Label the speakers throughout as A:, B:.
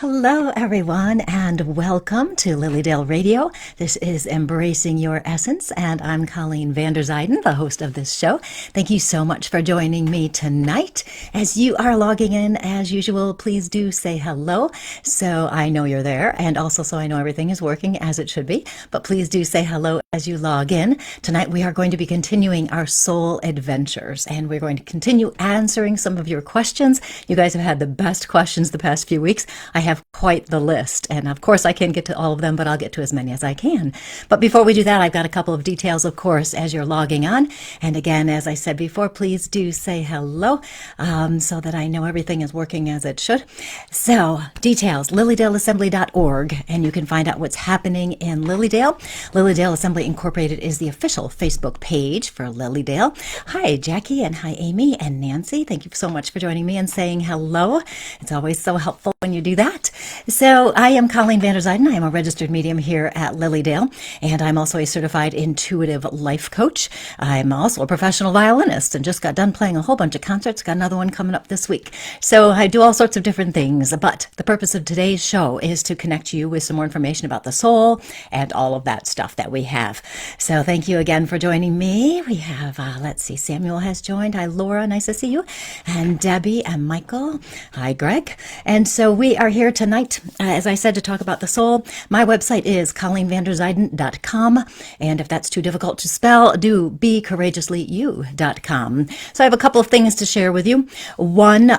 A: Hello, everyone, and welcome to Lilydale Radio. This is Embracing Your Essence, and I'm Colleen Vanderzijden, the host of this show. Thank you so much for joining me tonight. As you are logging in, as usual, please do say hello so I know you're there, and also so I know everything is working as it should be. But please do say hello as you log in. Tonight, we are going to be continuing our soul adventures, and we're going to continue answering some of your questions. You guys have had the best questions the past few weeks. I have quite the list, and of course I can't get to all of them, but I'll get to as many as I can. But before we do that, I've got a couple of details, of course, as you're logging on. And again, as I said before, please do say hello so that I know everything is working as it should. So details, lilydaleassembly.org, and you can find out what's happening in Lilydale. Lilydale Assembly Incorporated is the official Facebook page for Lilydale. Hi, Jackie, and hi, Amy and Nancy. Thank you so much for joining me and saying hello. It's always so helpful when you do that. So I am Colleen Vanderzijden. I am a registered medium here at Lilydale, and I'm also a certified intuitive life coach. I'm also a professional violinist and just got done playing a whole bunch of concerts. Got another one coming up this week. So I do all sorts of different things, but the purpose of today's show is to connect you with some more information about the soul and all of that stuff that we have. So thank you again for joining me. We have, let's see, Samuel has joined. Hi, Laura. Nice to see you. And Debbie and Michael. Hi, Greg. And so we are here tonight, as I said, to talk about the soul. My website is colleenvanderzijden.com, and if that's too difficult to spell, do becourageously.you.com. So I have a couple of things to share with you. One,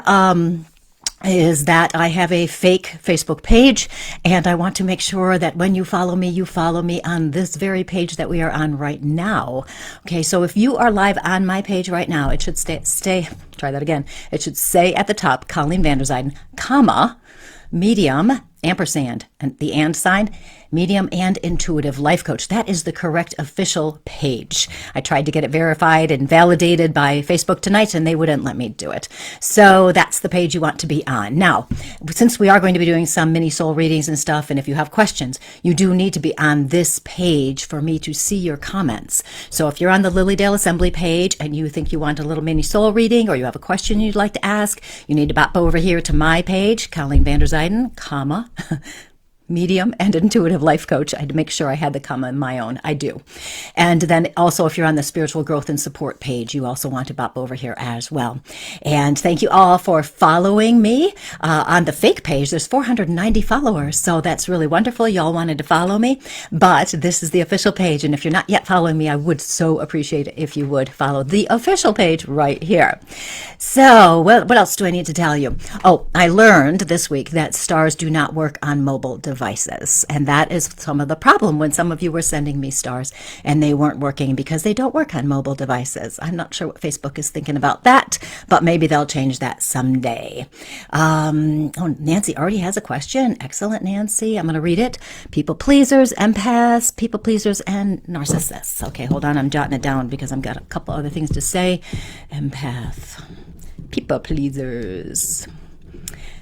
A: is that I have a fake Facebook page, and I want to make sure that when you follow me on this very page that we are on right now. Okay, so if you are live on my page right now, it should try that again. It should say at the top, Colleen Vanderzijden, comma, medium, ampersand, and the and sign, medium and intuitive life coach. That is the correct official page. I tried to get it verified and validated by Facebook tonight, and they wouldn't let me do it. So that's the page you want to be on. Now, since we are going to be doing some mini soul readings and stuff, and if you have questions, you do need to be on this page for me to see your comments. So if you're on the Lilydale Assembly page and you think you want a little mini soul reading, or you have a question you'd like to ask, you need to bop over here to my page, Colleen Vanderzijden, comma, medium and intuitive life coach. I had to make sure I had the comma in my own. I do. And then also, if you're on the spiritual growth and support page, you also want to bop over here as well. And thank you all for following me on the fake page. There's 490 followers, so that's really wonderful. Y'all wanted to follow me, but this is the official page. And if you're not yet following me, I would so appreciate it if you would follow the official page right here. So what else do I need to tell you? Oh, I learned this week that stars do not work on mobile devices. And that is some of the problem when some of you were sending me stars and they weren't working because they don't work on mobile devices. I'm not sure what Facebook is thinking about that, but maybe they'll change that someday. Nancy already has a question. Excellent, Nancy. I'm going to read it. People pleasers, empaths, people pleasers, and narcissists. Okay, hold on. I'm jotting it down because I've got a couple other things to say. Empath, people pleasers.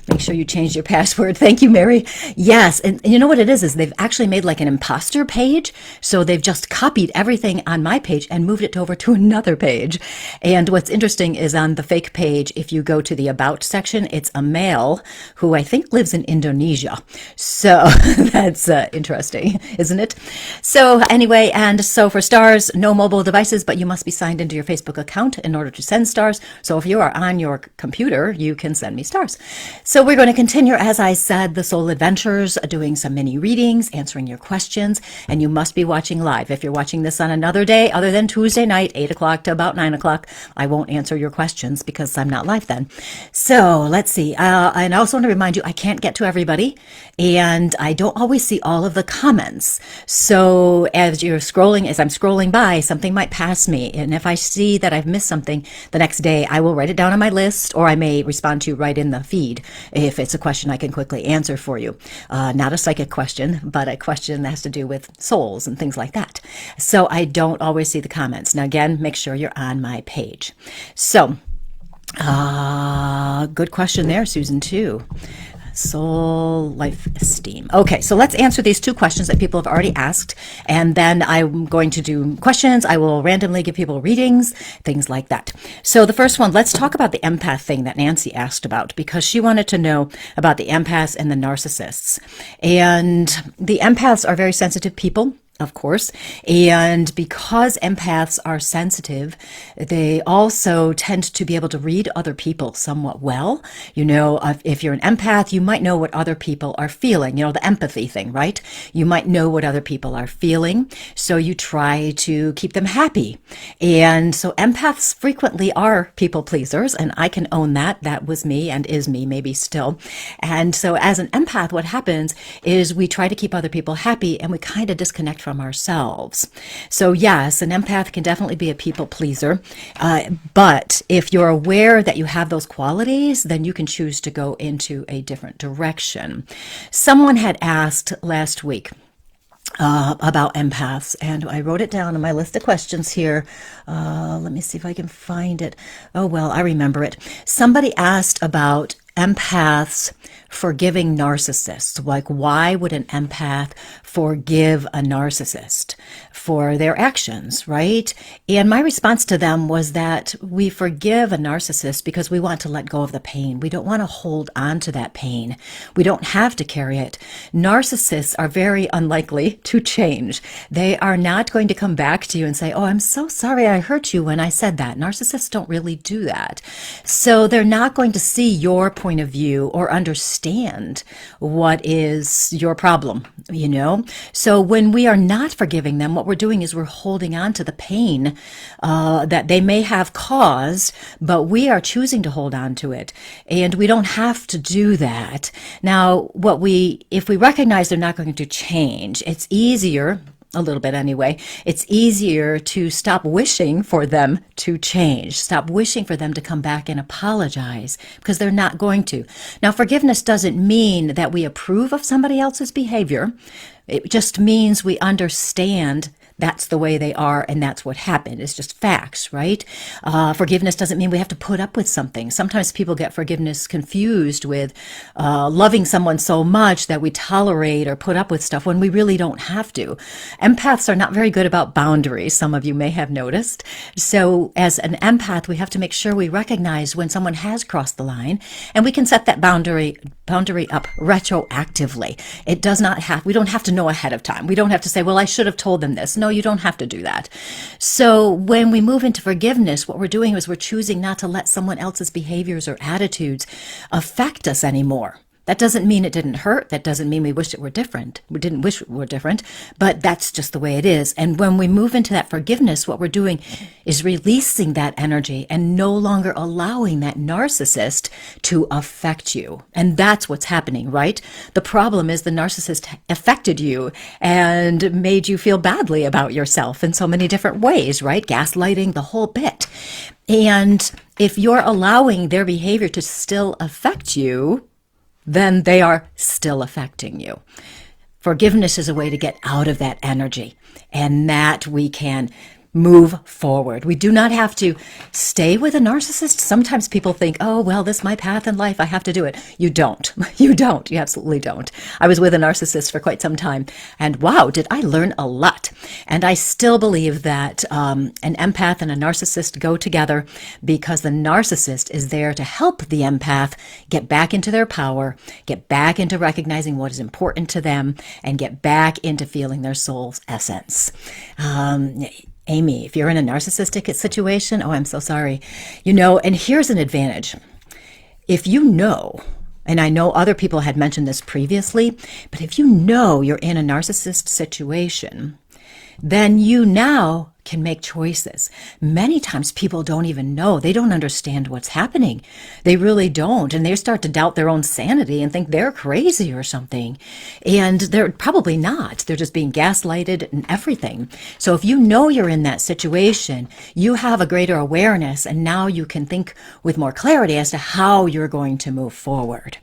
A: Make sure you change your password. Thank you, Mary. Yes, and you know what it is they've actually made like an imposter page. So they've just copied everything on my page and moved it over to another page. And what's interesting is on the fake page, if you go to the About section, it's a male who I think lives in Indonesia. So that's interesting, isn't it? So anyway, and so for stars, no mobile devices, but you must be signed into your Facebook account in order to send stars. So if you are on your computer, you can send me stars. So we're going to continue, as I said, the Soul Adventures, doing some mini readings, answering your questions, and you must be watching live. If you're watching this on another day other than Tuesday night, 8 o'clock to about 9 o'clock, I won't answer your questions because I'm not live then. So let's see. And I also want to remind you, I can't get to everybody, and I don't always see all of the comments. So as I'm scrolling by, something might pass me, and if I see that I've missed something the next day, I will write it down on my list, or I may respond to you right in the feed if it's a question I can quickly answer for you. Not a psychic question, but a question that has to do with souls and things like that. So I don't always see the comments. Now, again, make sure you're on my page. So, good question there, Susan, too. Soul life esteem. Okay, so let's answer these two questions that people have already asked, and then I'm going to do questions. I will randomly give people readings, things like that. So the first one, let's talk about the empath thing that Nancy asked about, because she wanted to know about the empaths and the narcissists. And the empaths are very sensitive people, of course, and because empaths are sensitive, they also tend to be able to read other people somewhat well. You know, if you're an empath, you might know what other people are feeling, you know, the empathy thing, right? You might know what other people are feeling, so you try to keep them happy. And so empaths frequently are people pleasers, and I can own that. That was me and is me, maybe still. And so as an empath, what happens is we try to keep other people happy, and we kind of disconnect from ourselves. So yes, an empath can definitely be a people pleaser, but if you're aware that you have those qualities, then you can choose to go into a different direction. Someone had asked last week about empaths, and I wrote it down on my list of questions here. Let me see if I can find it. Oh, well, I remember it. Somebody asked about empaths forgiving narcissists. Like, why would an empath forgive a narcissist for their actions, right? And my response to them was that we forgive a narcissist because we want to let go of the pain. We don't want to hold on to that pain. We don't have to carry it. Narcissists are very unlikely to change. They are not going to come back to you and say, oh, I'm so sorry I hurt you when I said that. Narcissists don't really do that. So they're not going to see your point of view or understand what is your problem, you know? So when we are not forgiving them, what we're doing is we're holding on to the pain that they may have caused, but we are choosing to hold on to it. And we don't have to do that. Now, if we recognize they're not going to change, it's easier, a little bit anyway, it's easier to stop wishing for them to change, stop wishing for them to come back and apologize, because they're not going to. Now, forgiveness doesn't mean that we approve of somebody else's behavior. It just means we understand that's the way they are, and that's what happened. It's just facts, right? Forgiveness doesn't mean we have to put up with something. Sometimes people get forgiveness confused with loving someone so much that we tolerate or put up with stuff when we really don't have to. Empaths are not very good about boundaries, some of you may have noticed. So as an empath, we have to make sure we recognize when someone has crossed the line, and we can set that boundary up retroactively. We don't have to know ahead of time. We don't have to say, well, I should have told them this. No, you don't have to do that. So when we move into forgiveness, what we're doing is we're choosing not to let someone else's behaviors or attitudes affect us anymore. That doesn't mean it didn't hurt. That doesn't mean we wished it were different. We didn't wish it were different, but that's just the way it is. And when we move into that forgiveness, what we're doing is releasing that energy and no longer allowing that narcissist to affect you. And that's what's happening, right? The problem is the narcissist affected you and made you feel badly about yourself in so many different ways, right? Gaslighting, the whole bit. And if you're allowing their behavior to still affect you, then they are still affecting you. Forgiveness is a way to get out of that energy, and that we can move forward. We do not have to stay with a narcissist. Sometimes people think, oh, well, this is my path in life. I have to do it. You don't. You don't. You absolutely don't. I was with a narcissist for quite some time, and wow, did I learn a lot. And I still believe that an empath and a narcissist go together, because the narcissist is there to help the empath get back into their power, get back into recognizing what is important to them, and get back into feeling their soul's essence. Amy, if you're in a narcissistic situation, oh, I'm so sorry. You know, and here's an advantage. If you know, and I know other people had mentioned this previously, but if you know you're in a narcissist situation, then you now can make choices. Many times people don't even know. They don't understand what's happening. They really don't. And they start to doubt their own sanity and think they're crazy or something. And they're probably not. They're just being gaslighted and everything. So if you know you're in that situation, you have a greater awareness, and now you can think with more clarity as to how you're going to move forward.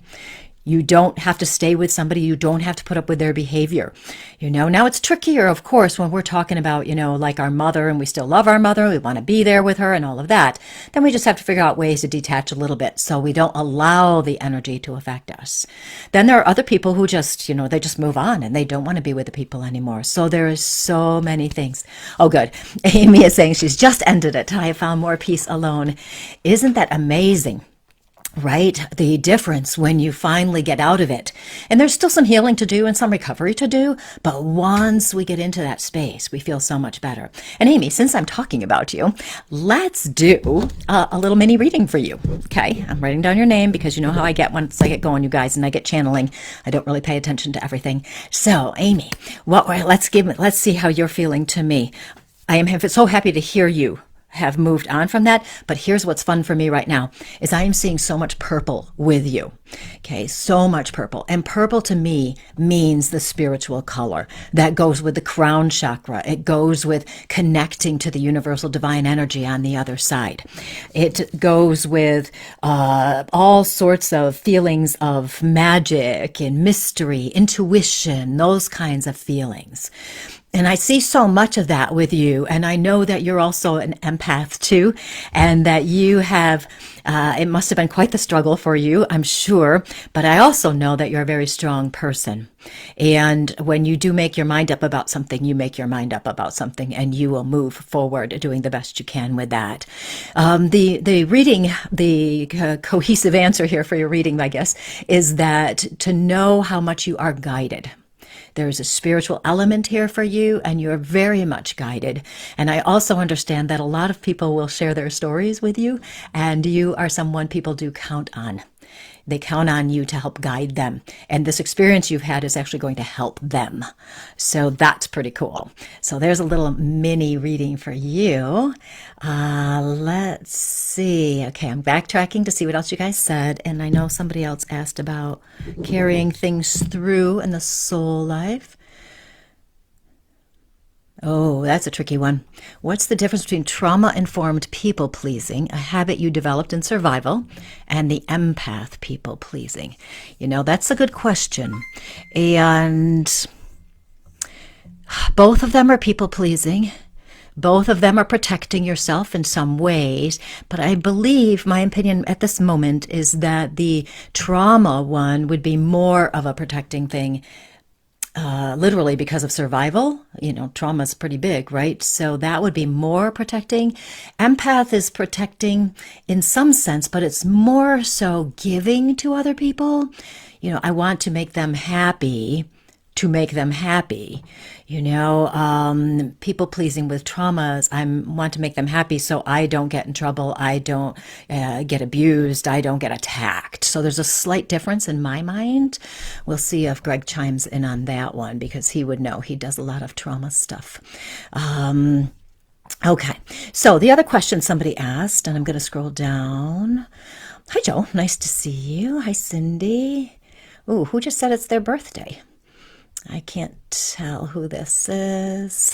A: You don't have to stay with somebody. You don't have to put up with their behavior. Now it's trickier, of course, when we're talking about, like our mother, and we still love our mother. We want to be there with her and all of that. Then we just have to figure out ways to detach a little bit so we don't allow the energy to affect us. Then there are other people who just, they just move on and they don't want to be with the people anymore. So there is so many things. Oh, good. Amy is saying she's just ended it. I have found more peace alone. Isn't that amazing? Right? The difference when you finally get out of it. And there's still some healing to do and some recovery to do. But once we get into that space, we feel so much better. And Amy, since I'm talking about you, let's do a little mini reading for you. Okay? I'm writing down your name because you know how I get once I get going, you guys, and I get channeling. I don't really pay attention to everything. So, Amy, let's see how you're feeling to me. I am so happy to hear you have moved on from that. But here's what's fun for me right now is I am seeing so much purple with you. Okay, so much purple. And purple to me means the spiritual color that goes with the crown chakra. It goes with connecting to the universal divine energy on the other side. It goes with all sorts of feelings of magic and mystery, intuition, those kinds of feelings. And I see so much of that with you. And I know that you're also an empath too. And that you have, it must have been quite the struggle for you, I'm sure. But I also know that you're a very strong person. And when you do make your mind up about something, you make your mind up about something and you will move forward doing the best you can with that. The reading, the cohesive answer here for your reading, I guess, is that to know how much you are guided. There is a spiritual element here for you, and you're very much guided. And I also understand that a lot of people will share their stories with you, and you are someone people do count on. They count on you to help guide them. And this experience you've had is actually going to help them. So that's pretty cool. So there's a little mini reading for you. Let's see. Okay, I'm backtracking to see what else you guys said. And I know somebody else asked about carrying things through in the soul life. Oh, that's a tricky one. What's the difference between trauma-informed people-pleasing, a habit you developed in survival, and the empath people-pleasing? That's a good question. And both of them are people-pleasing. Both of them are protecting yourself in some ways. But I believe, my opinion at this moment, is that the trauma one would be more of a protecting thing. Literally because of survival. Trauma is pretty big, right? So that would be more protecting. Empath is protecting in some sense, but it's more so giving to other people. I want to make them happy to make them happy. People pleasing with traumas, I want to make them happy so I don't get in trouble, I don't get abused, I don't get attacked. So there's a slight difference in my mind. We'll see if Greg chimes in on that one because he would know. He does a lot of trauma stuff. Okay, so the other question somebody asked, and I'm going to scroll down. Hi, Joe. Nice to see you. Hi, Cindy. Ooh, who just said it's their birthday? I can't tell who this is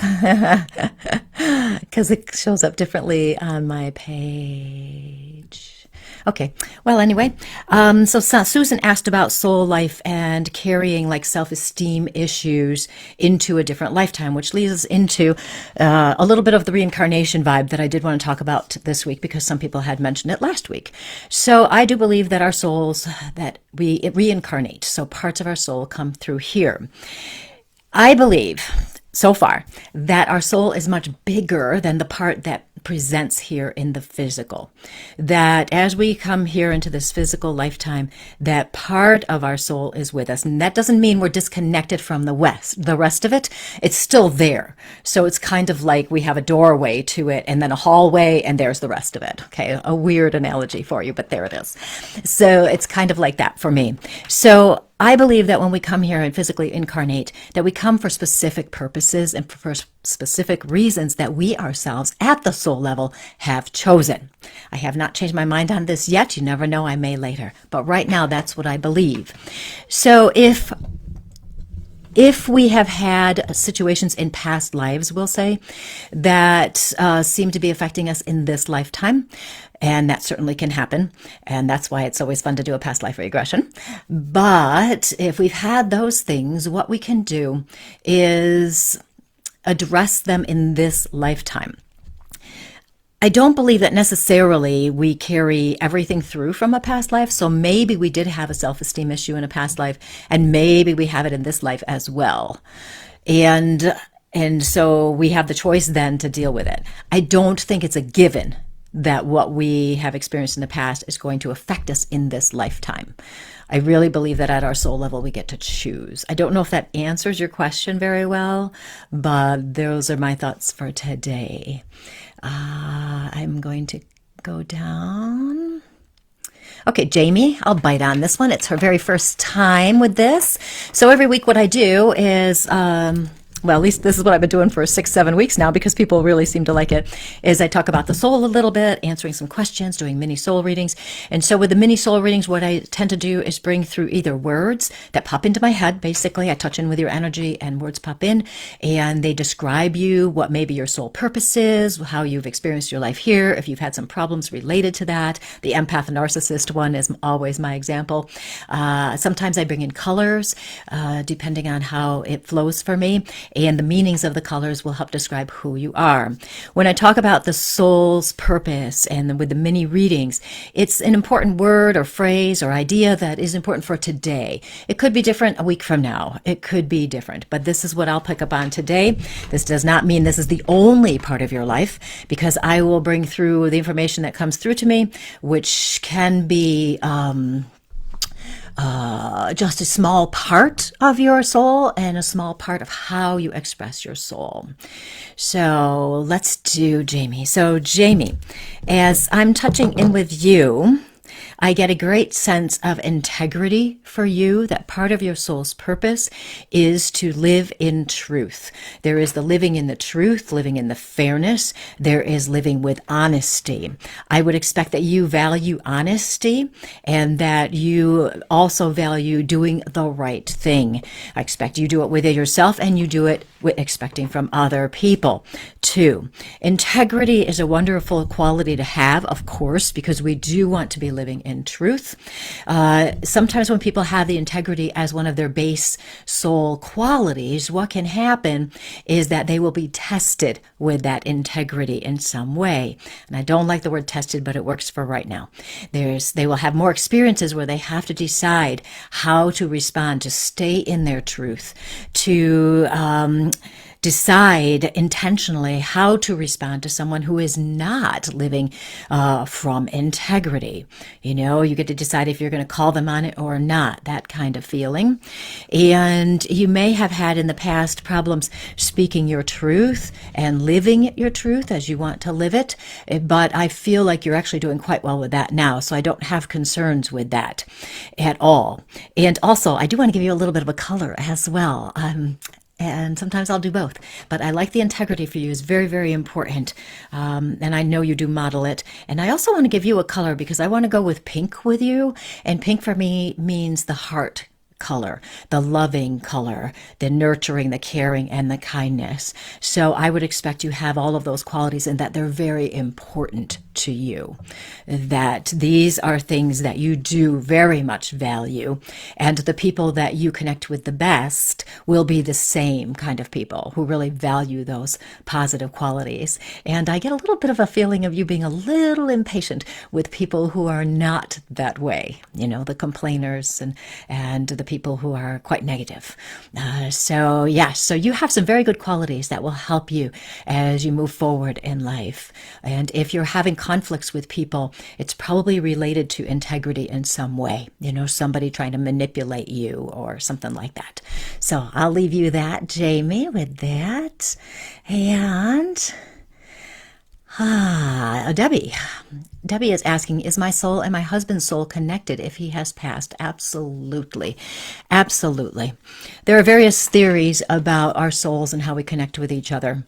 A: because it shows up differently on my page. Okay, well, anyway, so Susan asked about soul life and carrying like self-esteem issues into a different lifetime, which leads us into a little bit of the reincarnation vibe that I did want to talk about this week because some people had mentioned it last week. So I do believe that our souls, that we reincarnate, so parts of our soul come through here. I believe so far that our soul is much bigger than the part that presents here in the physical. That as we come here into this physical lifetime, that part of our soul is with us. And that doesn't mean we're disconnected from the rest of it. It's still there. So it's kind of like we have a doorway to it and then a hallway and there's the rest of it. Okay, a weird analogy for you, but there it is. So it's kind of like that for me. So I believe that when we come here and physically incarnate, that we come for specific purposes and for specific reasons that we ourselves at the soul level have chosen. I have not changed my mind on this yet. You never know, I may later. But right now, that's what I believe. So if we have had situations in past lives, we'll say, that seem to be affecting us in this lifetime, And that certainly can happen. And that's why it's always fun to do a past life regression. But if we've had those things, what we can do is address them in this lifetime. I don't believe that necessarily we carry everything through from a past life. So maybe we did have a self-esteem issue in a past life, and maybe we have it in this life as well. And so we have the choice then to deal with it. I don't think it's a given that what we have experienced in the past is going to affect us in this lifetime. I really believe that at our soul level, we get to choose. I don't know if that answers your question very well, but those are my thoughts for today. I'm going to go down. Okay, Jamie, I'll bite on this one. It's her very first time with this. So every week what I do is, well, at least this is what I've been doing for 6-7 weeks now, because people really seem to like it, is I talk about the soul a little bit, answering some questions, doing mini soul readings. And so with the mini soul readings, what I tend to do is bring through either words that pop into my head. Basically, I touch in with your energy and words pop in, and they describe you, what maybe your soul purpose is, how you've experienced your life here, if you've had some problems related to that. The empath and narcissist one is always my example. Sometimes I bring in colors, depending on how it flows for me. And the meanings of the colors will help describe who you are. When I talk about the soul's purpose and with the mini readings, it's an important word or phrase or idea that is important for today. It could be different a week from now. It could be different, but this is what I'll pick up on today. This does not mean this is the only part of your life, because I will bring through the information that comes through to me, which can be just a small part of your soul and a small part of how you express your soul. So let's do Jamie. So Jamie, as I'm touching in with you, I get a great sense of integrity for you, that part of your soul's purpose is to live in truth. There is the living in the truth, living in the fairness. There is living with honesty. I would expect that you value honesty and that you also value doing the right thing. I expect you do it with yourself and you do it with expecting from other people too. Integrity is a wonderful quality to have, of course, because we do want to be living in truth. Sometimes when people have the integrity as one of their base soul qualities, what can happen is that they will be tested with that integrity in some way. And I don't like the word tested, but it works for right now. They will have more experiences where they have to decide how to respond, to stay in their truth, to decide intentionally how to respond to someone who is not living from integrity. You know, you get to decide if you're going to call them on it or not, that kind of feeling. And you may have had in the past problems speaking your truth and living your truth as you want to live it, but I feel like you're actually doing quite well with that now, so I don't have concerns with that at all. And also, I do want to give you a little bit of a color as well. And sometimes I'll do both. But I like the integrity for you is very, very important. And I know you do model it. And I also want to give you a color because I want to go with pink with you. And pink for me means the heart color, the loving color, the nurturing, the caring, and the kindness. So I would expect you have all of those qualities and that they're very important to you, that these are things that you do very much value, and the people that you connect with the best will be the same kind of people who really value those positive qualities. And I get a little bit of a feeling of you being a little impatient with people who are not that way, you know, the complainers and the people who are quite negative. So you have some very good qualities that will help you as you move forward in life. And if you're having conflicts with people, it's probably related to integrity in some way, you know, somebody trying to manipulate you or something like that. So I'll leave you that, Jamie, with that. And Debbie is asking, is my soul and my husband's soul connected if he has passed? Absolutely. Absolutely. There are various theories about our souls and how we connect with each other.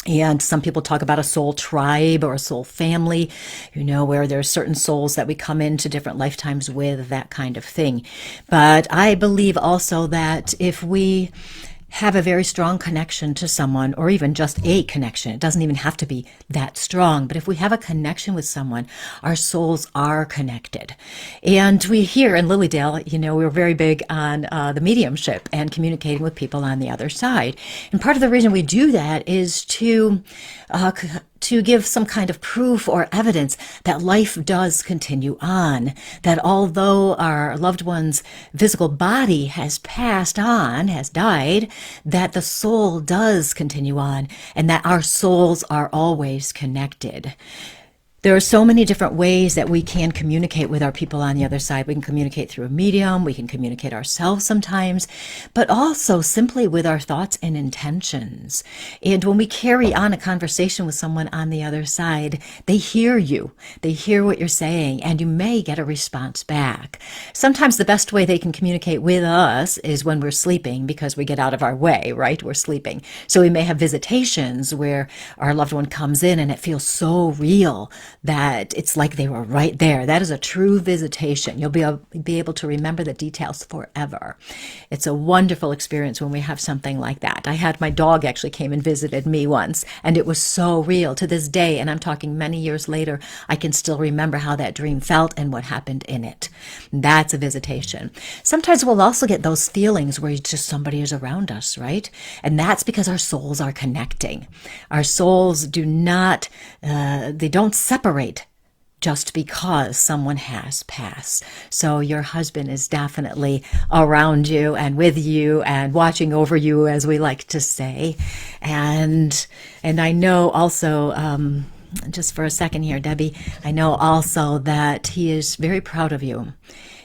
A: And some people talk about a soul tribe or a soul family, you know, where there's certain souls that we come into different lifetimes with, that kind of thing. But I believe also that if we have a very strong connection to someone, or even just a connection. It doesn't even have to be that strong, but if we have a connection with someone, our souls are connected. And we here in Lilydale, we're very big on the mediumship and communicating with people on the other side. And part of the reason we do that is to give some kind of proof or evidence that life does continue on, that although our loved one's physical body has passed on, has died, that the soul does continue on, and that our souls are always connected. There are so many different ways that we can communicate with our people on the other side. We can communicate through a medium, we can communicate ourselves sometimes, but also simply with our thoughts and intentions. And when we carry on a conversation with someone on the other side, they hear you, they hear what you're saying, and you may get a response back. Sometimes the best way they can communicate with us is when we're sleeping, because we get out of our way, right? We're sleeping. So we may have visitations where our loved one comes in and it feels so real that it's like they were right there. That is a true visitation. You'll be able to remember the details forever. It's a wonderful experience when we have something like that. I had my dog actually came and visited me once, and it was so real to this day. And I'm talking many years later, I can still remember how that dream felt and what happened in it. That's a visitation. Sometimes we'll also get those feelings where just somebody is around us, right? And that's because our souls are connecting. Our souls do not, they don't separate just because someone has passed. So your husband is definitely around you and with you and watching over you, as we like to say. And I know also, just for a second here, Debbie, I know also that he is very proud of you,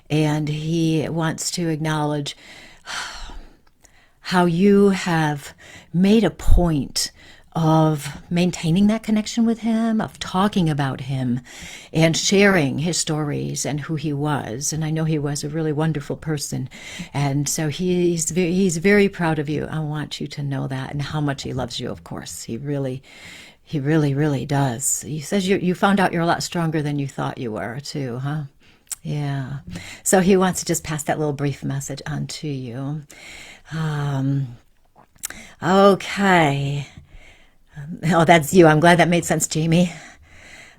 A: and he wants to acknowledge how you have made a point of maintaining that connection with him, of talking about him and sharing his stories and who he was. And I know he was a really wonderful person. And so he's very proud of you. I want you to know that, and how much he loves you, of course. He really, really does. He says you found out you're a lot stronger than you thought you were too, huh? Yeah. So he wants to just pass that little brief message on to you. Okay. Oh, that's you. I'm glad that made sense, Jamie.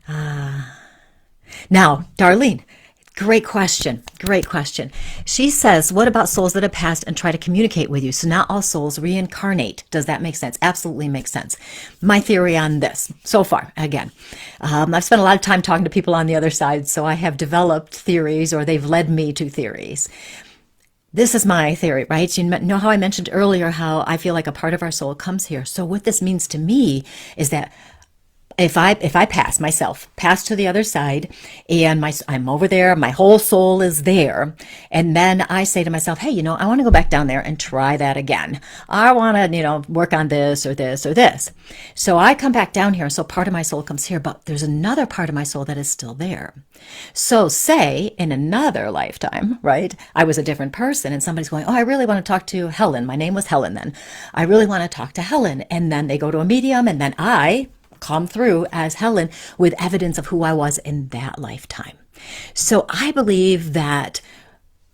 A: Now, Darlene, great question. Great question. She says, what about souls that have passed and try to communicate with you? So not all souls reincarnate. Does that make sense? Absolutely makes sense. My theory on this, so far, again, I've spent a lot of time talking to people on the other side, so I have developed theories, or they've led me to theories. This is my theory, right? You know how I mentioned earlier how I feel like a part of our soul comes here. So what this means to me is that if I pass to the other side, and I'm over there, my whole soul is there, and then I say to myself, hey, I want to go back down there and try that again. I want to, work on this or this or this. So I come back down here, so part of my soul comes here, but there's another part of my soul that is still there. So say in another lifetime, right, I was a different person, and somebody's going, oh, I really want to talk to Helen. My name was Helen then. I really want to talk to Helen. And then they go to a medium, and then I come through as Helen with evidence of who I was in that lifetime. So I believe that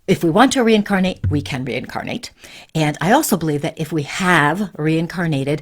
A: if we want to reincarnate, we can reincarnate. And I also believe that if we have reincarnated,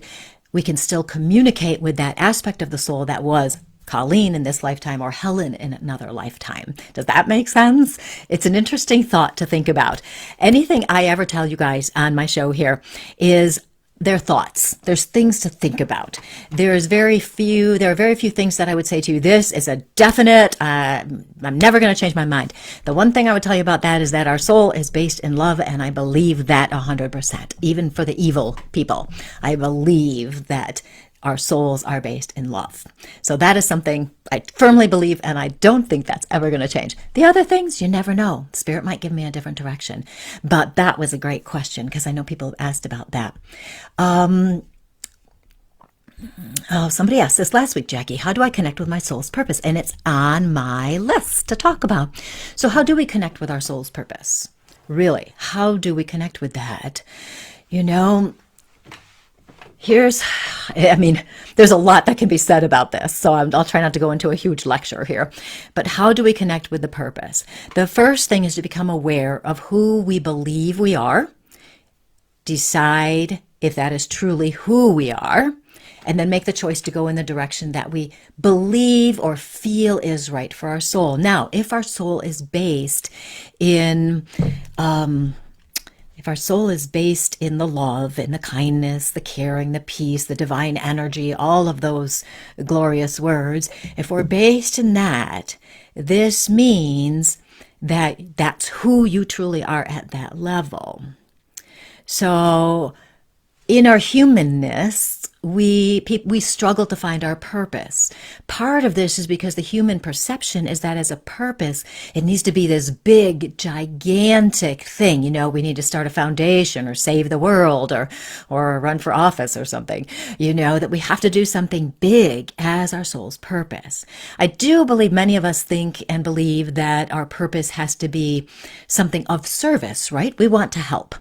A: we can still communicate with that aspect of the soul that was Colleen in this lifetime or Helen in another lifetime. Does that make sense? It's an interesting thought to think about. Anything I ever tell you guys on my show here is their thoughts. There's things to think about. There are very few things that I would say to you, this is a definite, I'm never going to change my mind. The one thing I would tell you about that is that our soul is based in love, and I believe that 100%, even for the evil people. I believe that our souls are based in love. So that is something I firmly believe, and I don't think that's ever going to change. The other things, you never know. Spirit might give me a different direction. But that was a great question, because I know people have asked about that. Somebody asked this last week, Jackie, how do I connect with my soul's purpose? And it's on my list to talk about. So how do we connect with our soul's purpose? Really, how do we connect with that? There's a lot that can be said about this, so I'll try not to go into a huge lecture here. But how do we connect with the purpose? The first thing is to become aware of who we believe we are decide if that is truly who we are, and then make the choice to go in the direction that we believe or feel is right for our soul. Now, if our soul is based in the love and the kindness, the caring, the peace, the divine energy, all of those glorious words, if we're based in that, this means that that's who you truly are at that level. So in our humanness, we struggle to find our purpose. Part of this is because the human perception is that as a purpose, it needs to be this big, gigantic thing. You know, we need to start a foundation or save the world or run for office or something. You know, that we have to do something big as our soul's purpose. I do believe many of us think and believe that our purpose has to be something of service, right? We want to help.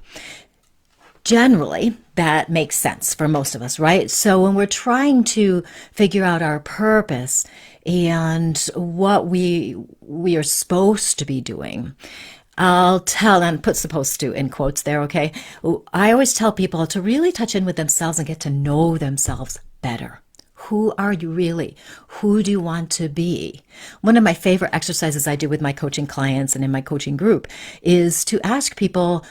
A: Generally, that makes sense for most of us, right? So when we're trying to figure out our purpose and what we are supposed to be doing, I'll tell, and put supposed to in quotes there, okay? I always tell people to really touch in with themselves and get to know themselves better. Who are you really? Who do you want to be? One of my favorite exercises I do with my coaching clients and in my coaching group is to ask people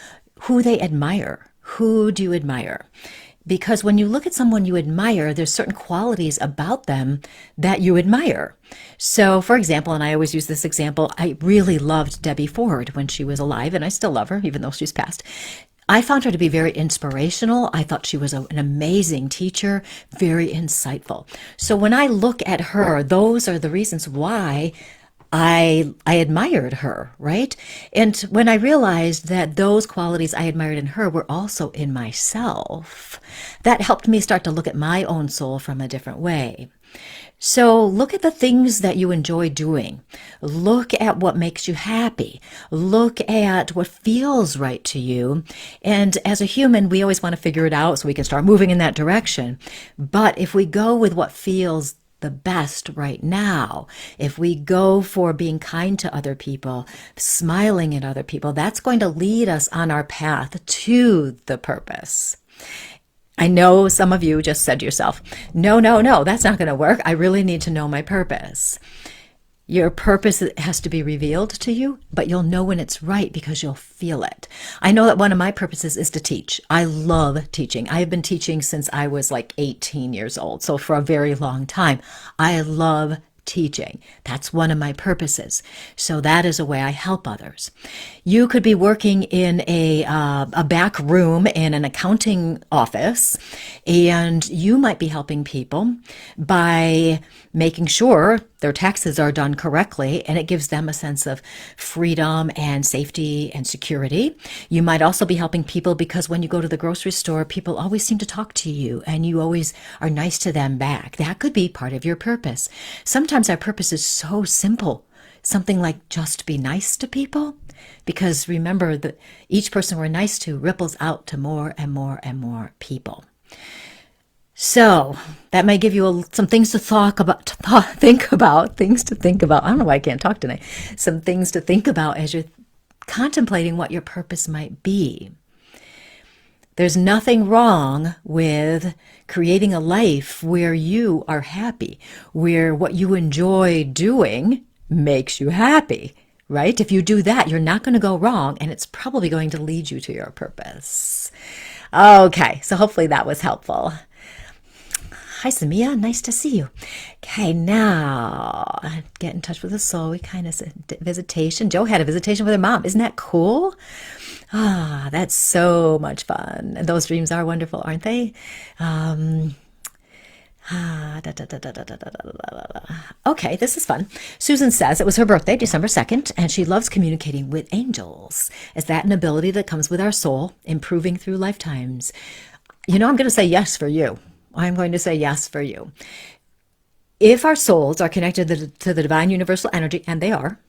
A: who they admire. Who do you admire? Because when you look at someone you admire, there's certain qualities about them that you admire. So, for example, and I always use this example, I really loved Debbie Ford when she was alive, and I still love her, even though she's passed. I found her to be very inspirational. I thought she was an amazing teacher, very insightful. So when I look at her, those are the reasons why I admired her, right? And when I realized that those qualities I admired in her were also in myself, that helped me start to look at my own soul from a different way. So look at the things that you enjoy doing. Look at what makes you happy. Look at what feels right to you. And as a human, we always want to figure it out so we can start moving in that direction. But if we go with what feels the best right now, if we go for being kind to other people, smiling at other people, that's going to lead us on our path to the purpose. I know some of you just said to yourself, no, that's not going to work. I really need to know my purpose. Your purpose has to be revealed to you, but you'll know when it's right because you'll feel it. I know that one of my purposes is to teach. I love teaching. I have been teaching since I was like 18 years old, so for a very long time. I love teaching. That's one of my purposes. So that is a way I help others. You could be working in a back room in an accounting office, and you might be helping people by making sure their taxes are done correctly, and it gives them a sense of freedom and safety and security. You might also be helping people because when you go to the grocery store, people always seem to talk to you, and you always are nice to them back. That could be part of your purpose. Sometimes our purpose is so simple, something like just be nice to people, because remember that each person we're nice to ripples out to more and more and more people. So that might give you some things to think about. I don't know why I can't talk tonight. Some things to think about as you're contemplating what your purpose might be. There's nothing wrong with creating a life where you are happy, where what you enjoy doing makes you happy, right? If you do that, you're not going to go wrong, and it's probably going to lead you to your purpose. Okay, so hopefully that was helpful. Hi, Samia. Nice to see you. Okay, now get in touch with the soul. We kind of said visitation. Joe had a visitation with her mom. Isn't that cool? Ah, that's so much fun. And those dreams are wonderful, aren't they? Okay, this is fun. Susan says it was her birthday, December 2nd, and she loves communicating with angels. Is that an ability that comes with our soul, improving through lifetimes? You know, I'm going to say yes for you. I'm going to say yes for you. If our souls are connected to the divine universal energy, and they are,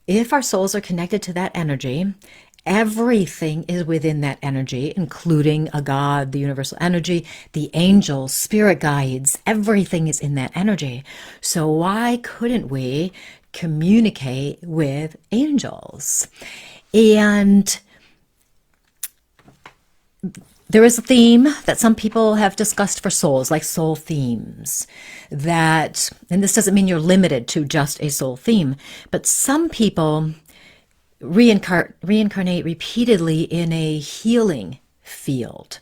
A: if our souls are connected to that energy, everything is within that energy, including a God, the universal energy, the angels, spirit guides, everything is in that energy. So why couldn't we communicate with angels? And there is a theme that some people have discussed for souls, like soul themes. That, and this doesn't mean you're limited to just a soul theme, but some people reincarnate repeatedly in a healing field.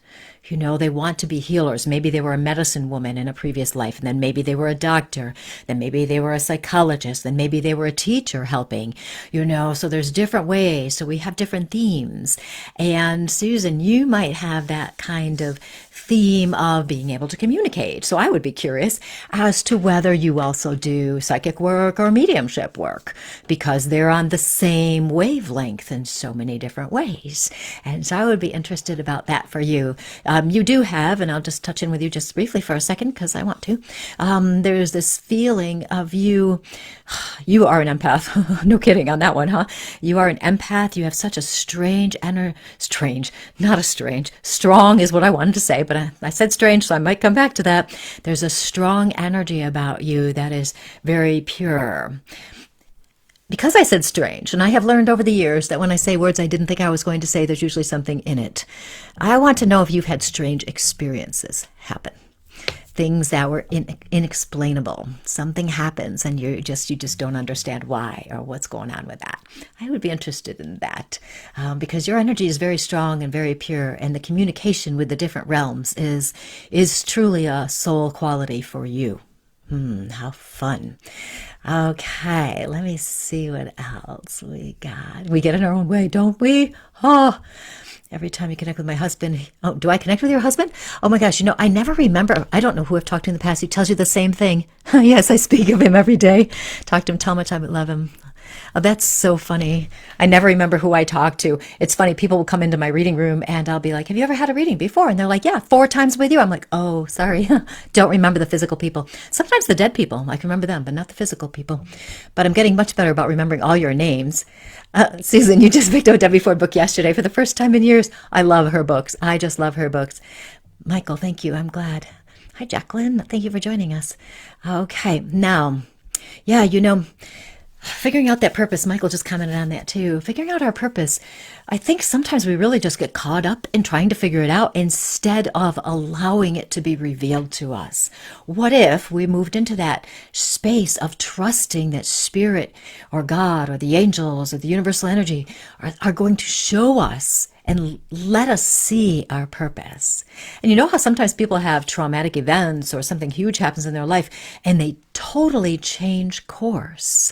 A: You know, they want to be healers. Maybe they were a medicine woman in a previous life, and then maybe they were a doctor, then maybe they were a psychologist, then maybe they were a teacher helping, you know, so there's different ways. So we have different themes. And Susan, you might have that kind of theme of being able to communicate. So I would be curious as to whether you also do psychic work or mediumship work, because they're on the same wavelength in so many different ways. And so I would be interested about that for you. You do have, and I'll just touch in with you just briefly for a second because I want to, there's this feeling of you are an empath. No kidding on that one, huh? You are an empath. You have such a strong is what I wanted to say, but I said strange, so I might come back to that. There's a strong energy about you that is very pure. Because I said strange, and I have learned over the years that when I say words I didn't think I was going to say, there's usually something in it. I want to know if you've had strange experiences happen. Things that were inexplainable. Something happens and you just don't understand why or what's going on with that. I would be interested in that because your energy is very strong and very pure, and the communication with the different realms is truly a soul quality for you. How fun. Okay, let me see what else we got. We get in our own way, don't we? Oh, every time you connect with my husband. Oh, do I connect with your husband? Oh my gosh, you know, I never remember. I don't know who I've talked to in the past. He tells you the same thing. Yes, I speak of him every day. Talk to him, tell him how much I love him. Oh, that's so funny. I never remember who I talk to. It's funny. People will come into my reading room and I'll be like, have you ever had a reading before? And they're like, yeah, 4 times with you. I'm like, oh, sorry. Don't remember the physical people. Sometimes the dead people, I can remember them, but not the physical people. But I'm getting much better about remembering all your names. Susan, you just picked out Debbie Ford book yesterday for the first time in years. I love her books. I just love her books. Michael, thank you. I'm glad. Hi, Jacqueline. Thank you for joining us. Okay. Now, yeah, you know, figuring out that purpose, Michael just commented on that too. Figuring out our purpose, I think sometimes we really just get caught up in trying to figure it out instead of allowing it to be revealed to us. What if we moved into that space of trusting that spirit or God or the angels or the universal energy are going to show us and let us see our purpose? And you know how sometimes people have traumatic events or something huge happens in their life and they totally change course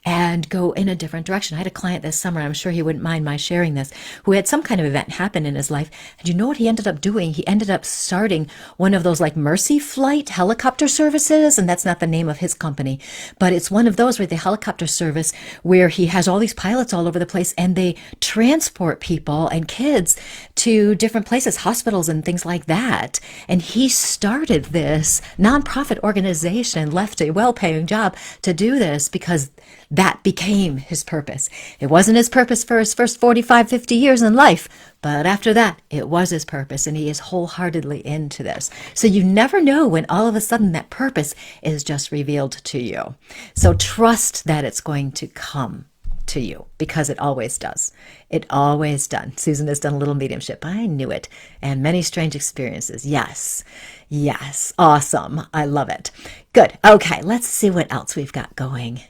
A: and go in a different direction. I had a client this summer, I'm sure he wouldn't mind my sharing this, who had some kind of event happen in his life. And you know what he ended up doing? He ended up starting one of those like Mercy Flight helicopter services. And that's not the name of his company, but it's one of those where the helicopter service where he has all these pilots all over the place and they transport people and kids to different places, hospitals and things like that. And he started this nonprofit organization, left a well-paying job to do this because that became his purpose. It wasn't his purpose for his first 45, 50 years in life, but after that, it was his purpose, and he is wholeheartedly into this. So you never know when all of a sudden that purpose is just revealed to you. So trust that it's going to come to you because it always does. It always done. Susan has done a little mediumship. I knew it. And many strange experiences. Yes. Yes. Awesome. I love it. Good. Okay. Let's see what else we've got going.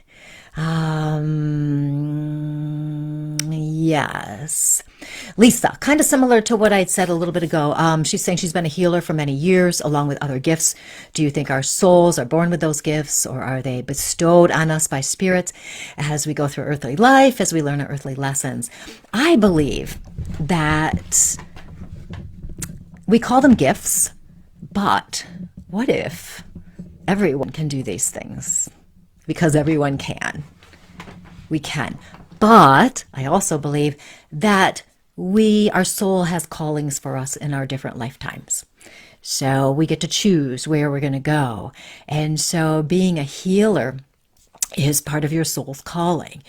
A: Yes. Lisa, kind of similar to what I'd said a little bit ago. She's saying she's been a healer for many years, along with other gifts. Do you think our souls are born with those gifts, or are they bestowed on us by spirits as we go through earthly life, as we learn our earthly lessons? I believe that we call them gifts, but what if everyone can do these things? Because everyone can. We can. But I also believe that our soul has callings for us in our different lifetimes. So we get to choose where we're going to go. And so being a healer is part of your soul's calling,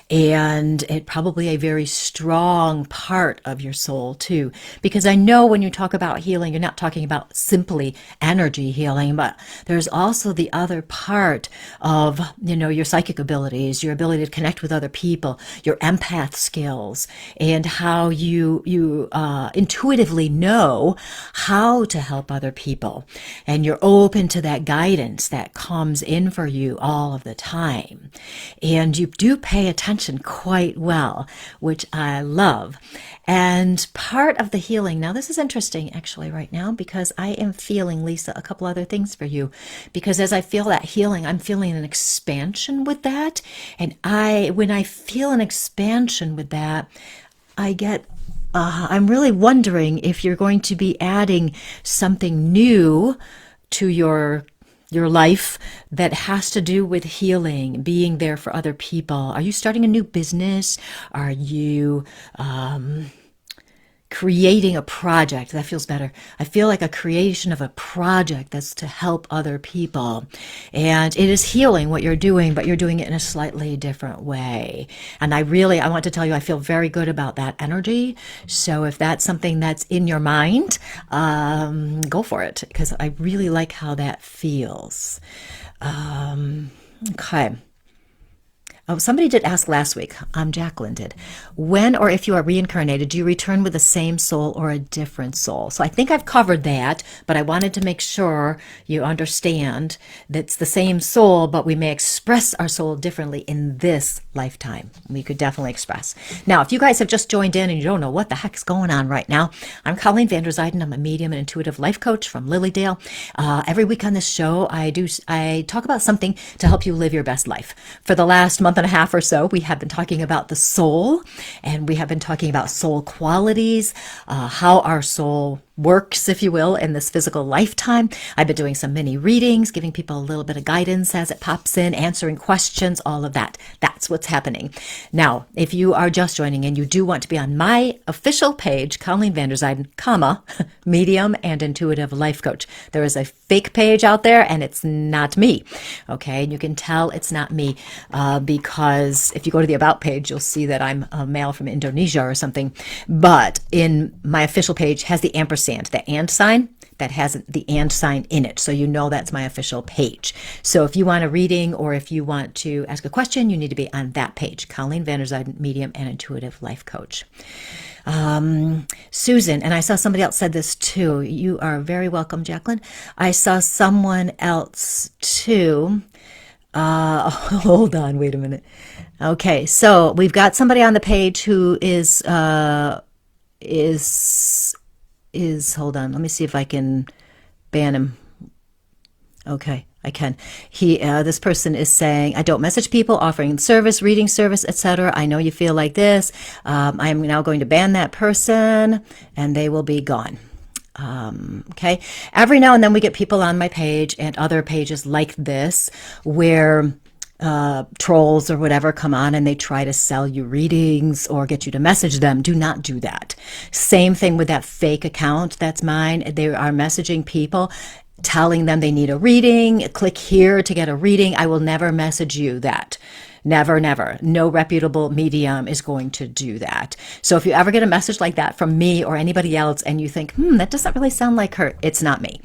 A: and it probably a very strong part of your soul too, because I know when you talk about healing, you're not talking about simply energy healing, but there's also the other part of, your psychic abilities, your ability to connect with other people, your empath skills, and how you intuitively know how to help other people, and you're open to that guidance that comes in for you all of the time. And you do pay attention quite well, which I love. And part of the healing, now this is interesting actually right now, because I am feeling, Lisa, a couple other things for you. Because as I feel that healing, I'm feeling an expansion with that. And when I feel an expansion with that, I'm really wondering if you're going to be adding something new to your life that has to do with healing, being there for other people. Are you starting a new business? Are you creating a project? That feels better. I feel like a creation of a project that's to help other people. And it is healing what you're doing, but you're doing it in a slightly different way. And I want to tell you, I feel very good about that energy. So if that's something that's in your mind, go for it, because I really like how that feels. Okay. Oh, somebody did ask last week, Jacqueline did, when or if you are reincarnated, do you return with the same soul or a different soul? So I think I've covered that, but I wanted to make sure you understand that it's the same soul, but we may express our soul differently in this lifetime. We could definitely express. Now, if you guys have just joined in and you don't know what the heck's going on right now, I'm Colleen Vanderzijden. I'm a medium and intuitive life coach from Lilydale. Every week on this show, I talk about something to help you live your best life. For the last month and a half or so, we have been talking about the soul, and we have been talking about soul qualities, how our soul works, if you will, in this physical lifetime. I've been doing some mini readings, giving people a little bit of guidance as it pops in, answering questions, all of that. That's what's happening. Now, if you are just joining in, you do want to be on my official page, Colleen Vanderzijden, medium and intuitive life coach. There is a fake page out there, and it's not me. Okay, and you can tell it's not me because if you go to the About page, you'll see that I'm a male from Indonesia or something. But in my official page has the ampersand, the and sign, that has the and sign in it. So you know that's my official page. So if you want a reading or if you want to ask a question, you need to be on that page, Colleen Vanderzijden, medium and intuitive life coach. Susan, and I saw somebody else said this too. You are very welcome, Jacqueline. I saw someone else too. Hold on, wait a minute. Okay, so we've got somebody on the page who is hold on, let me see if I can ban him. Okay, I can. This person is saying, I don't message people offering service, reading service, etc. I know you feel like this. I am now going to ban that person and they will be gone. Okay. Every now and then we get people on my page and other pages like this where trolls or whatever come on and they try to sell you readings or get you to message them. Do not do that. Same thing with that fake account. That's mine. They are messaging people, telling them they need a reading. Click here to get a reading. I will never message you that. Never, never. No reputable medium is going to do that. So if you ever get a message like that from me or anybody else and you think, that doesn't really sound like her, it's not me.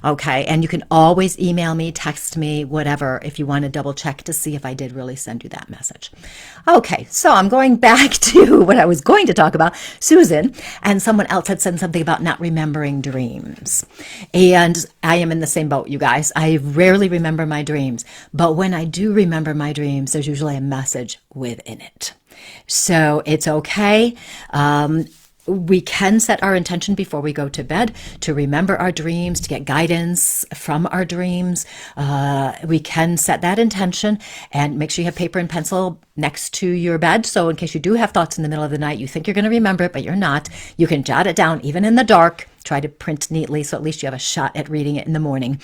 A: Okay. And you can always email me, text me, whatever, if you want to double check to see if I did really send you that message. Okay. So I'm going back to what I was going to talk about. Susan and someone else had said something about not remembering dreams. And I am in the same boat, you guys. I rarely remember my dreams, but when I do remember my dreams, there's usually a message within it. So it's okay. We can set our intention before we go to bed to remember our dreams, to get guidance from our dreams. We can set that intention and make sure you have paper and pencil next to your bed. So in case you do have thoughts in the middle of the night, you think you're going to remember it, but you're not, you can jot it down even in the dark. try to print neatly, so at least you have a shot at reading it in the morning,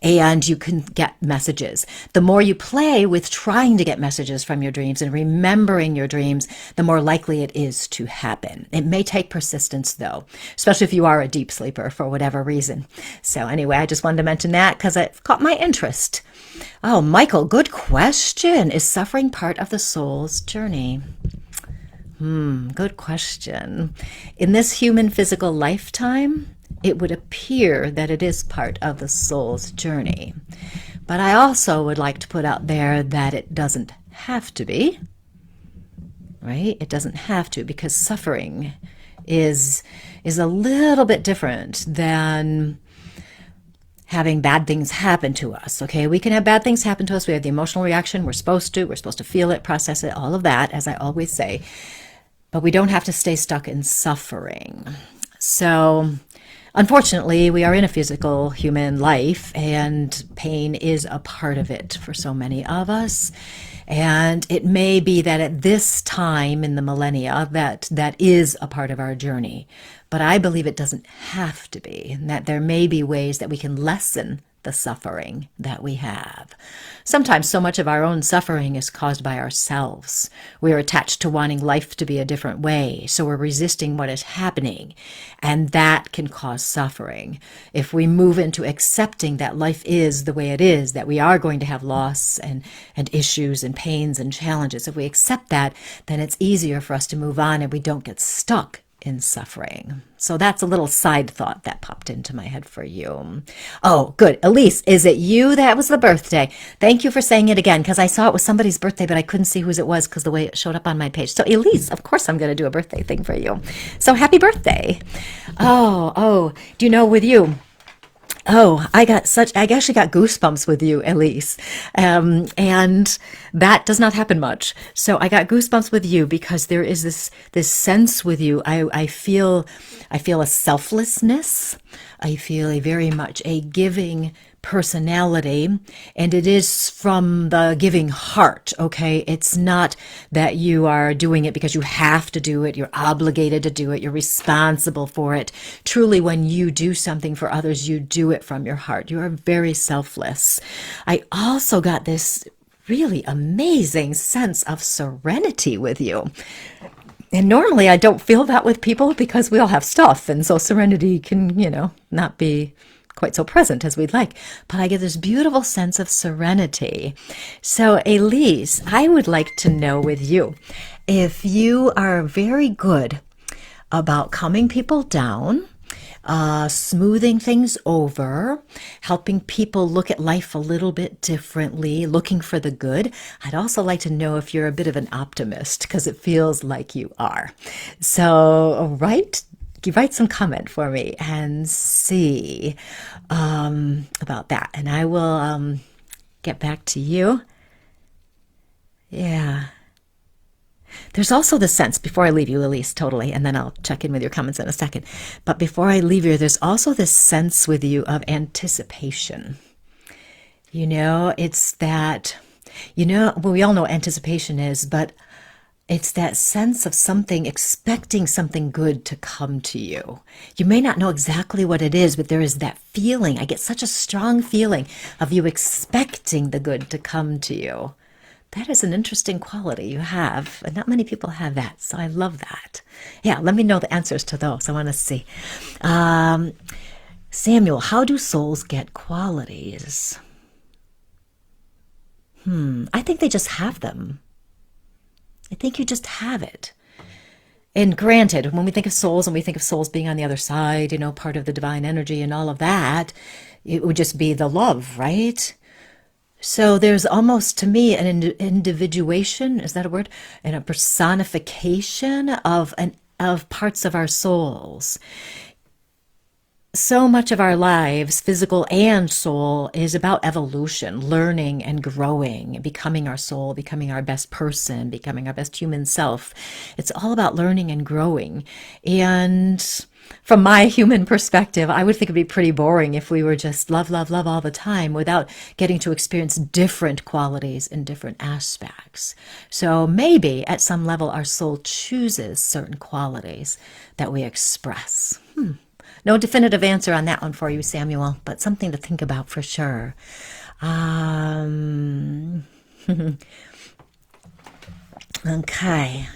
A: and you can get messages. The more you play with trying to get messages from your dreams and remembering your dreams, the more likely it is to happen. It may take persistence, though, especially if you are a deep sleeper for whatever reason. So anyway, I just wanted to mention that because it caught my interest. Oh, Michael, good question. Is suffering part of the soul's journey? Good question. In this human physical lifetime, it would appear that it is part of the soul's journey. But I also would like to put out there that it doesn't have to be, right? It doesn't have to, because suffering is a little bit different than having bad things happen to us, okay? We can have bad things happen to us. We have the emotional reaction. We're supposed to feel it, process it, all of that, as I always say. But we don't have to stay stuck in suffering. So, unfortunately, we are in a physical human life, and pain is a part of it for so many of us. And it may be that at this time in the millennia that is a part of our journey. But I believe it doesn't have to be, and that there may be ways that we can lessen the suffering that we have. Sometimes so much of our own suffering is caused by ourselves. We are attached to wanting life to be a different way, so we're resisting what is happening, and that can cause suffering. If we move into accepting that life is the way it is, that we are going to have loss and issues and pains and challenges, if we accept that, then it's easier for us to move on and we don't get stuck in suffering. So that's a little side thought that popped into my head for you. Oh, good. Elise, is it you that was the birthday? Thank you for saying it again, because I saw it was somebody's birthday, but I couldn't see whose it was because the way it showed up on my page. So Elise, of course I'm going to do a birthday thing for you. So happy birthday. Oh, do you know with you? Oh, I actually got goosebumps with you, Elise. And that does not happen much. So I got goosebumps with you because there is this sense with you. I feel a selflessness. I feel very much a giving personality, and it is from the giving heart, okay? It's not that you are doing it because you have to do it, you're obligated to do it, you're responsible for it. Truly, when you do something for others, you do it from your heart. You are very selfless. I also got this really amazing sense of serenity with you. And normally I don't feel that with people because we all have stuff, and so serenity can, not be quite so present as we'd like, but I get this beautiful sense of serenity. So Elise, I would like to know with you if you are very good about calming people down, smoothing things over, helping people look at life a little bit differently, looking for the good. I'd also like to know if you're a bit of an optimist, because it feels like you are. So write some comment for me and see about that. And I will get back to you. Yeah. There's also the sense, before I leave you, Elise, totally, and then I'll check in with your comments in a second. But before I leave you, there's also this sense with you of anticipation. It's that, we all know what anticipation is, but it's that sense of expecting something good to come to you. You may not know exactly what it is, but there is that feeling. I get such a strong feeling of you expecting the good to come to you. That is an interesting quality you have, and not many people have that, so I love that. Yeah, let me know the answers to those. I want to see. Samuel, how do souls get qualities? I think they just have them. I think you just have it. And granted, when we think of souls and we think of souls being on the other side, part of the divine energy and all of that, it would just be the love, right? So there's almost, to me, an individuation, is that a word? And a personification of parts of our souls. So much of our lives, physical and soul, is about evolution, learning and growing, becoming our soul, becoming our best person, becoming our best human self. It's all about learning and growing. And from my human perspective, I would think it'd be pretty boring if we were just love, love, love all the time without getting to experience different qualities in different aspects. So maybe at some level our soul chooses certain qualities that we express. No definitive answer on that one for you, Samuel, but something to think about for sure. Okay.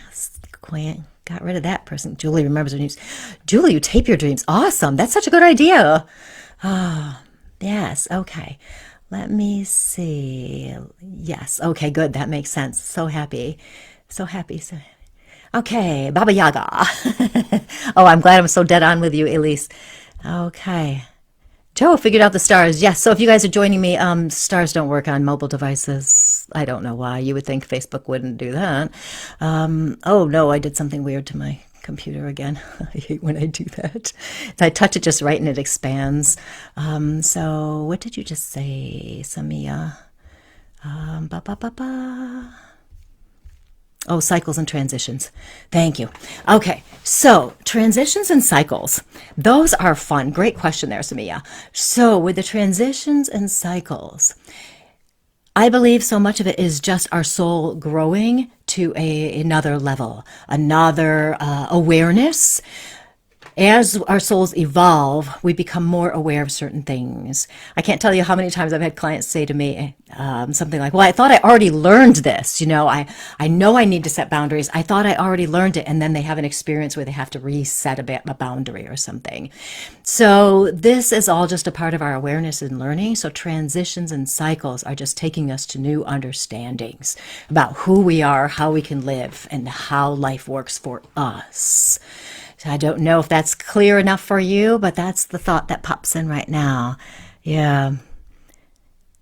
A: Got rid of that person. Julie remembers her dreams. Julie, you tape your dreams. Awesome. That's such a good idea. Oh, yes. Okay. Let me see. Yes. Okay, good. That makes sense. So happy. So happy. So okay, Baba Yaga. Oh, I'm glad I'm so dead on with you, Elise. Okay. Joe figured out the stars. Yes. So if you guys are joining me, stars don't work on mobile devices. I don't know why. You would think Facebook wouldn't do that. Oh no, I did something weird to my computer again. I hate when I do that. I touch it just right and it expands. So what did you just say, Samia? Ba ba ba ba. Oh, cycles and transitions. Thank you. Okay, so transitions and cycles. Those are fun. Great question there, Samia. So with the transitions and cycles, I believe so much of it is just our soul growing to another level, another awareness. As our souls evolve, we become more aware of certain things. I can't tell you how many times I've had clients say to me something like, well, I thought I already learned this. I know I need to set boundaries. I thought I already learned it. And then they have an experience where they have to reset a boundary or something. So this is all just a part of our awareness and learning. So transitions and cycles are just taking us to new understandings about who we are, how we can live, and how life works for us. I don't know if that's clear enough for you, but that's the thought that pops in right now. Yeah.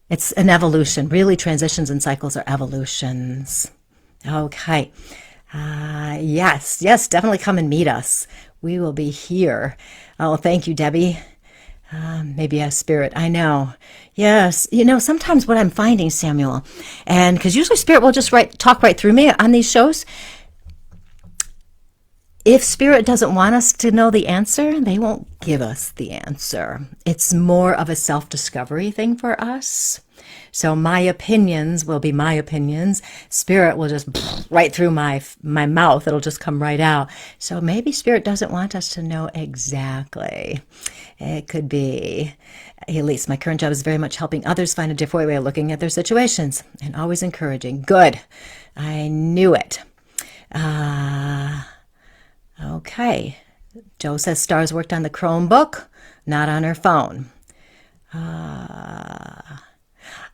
A: It's an evolution. Really, transitions and cycles are evolutions. Okay. Yes, definitely come and meet us. We will be here. Oh, thank you, Debbie. Maybe a spirit. I know. Yes. Sometimes what I'm finding, Samuel, and because usually spirit will just talk right through me on these shows. If spirit doesn't want us to know the answer, they won't give us the answer. It's more of a self-discovery thing for us. So my opinions will be my opinions. Spirit will just right through my mouth. It'll just come right out. So maybe spirit doesn't want us to know exactly. It could be. At least my current job is very much helping others find a different way of looking at their situations and always encouraging. Good. I knew it. Okay. Joe says stars worked on the Chromebook, not on her phone.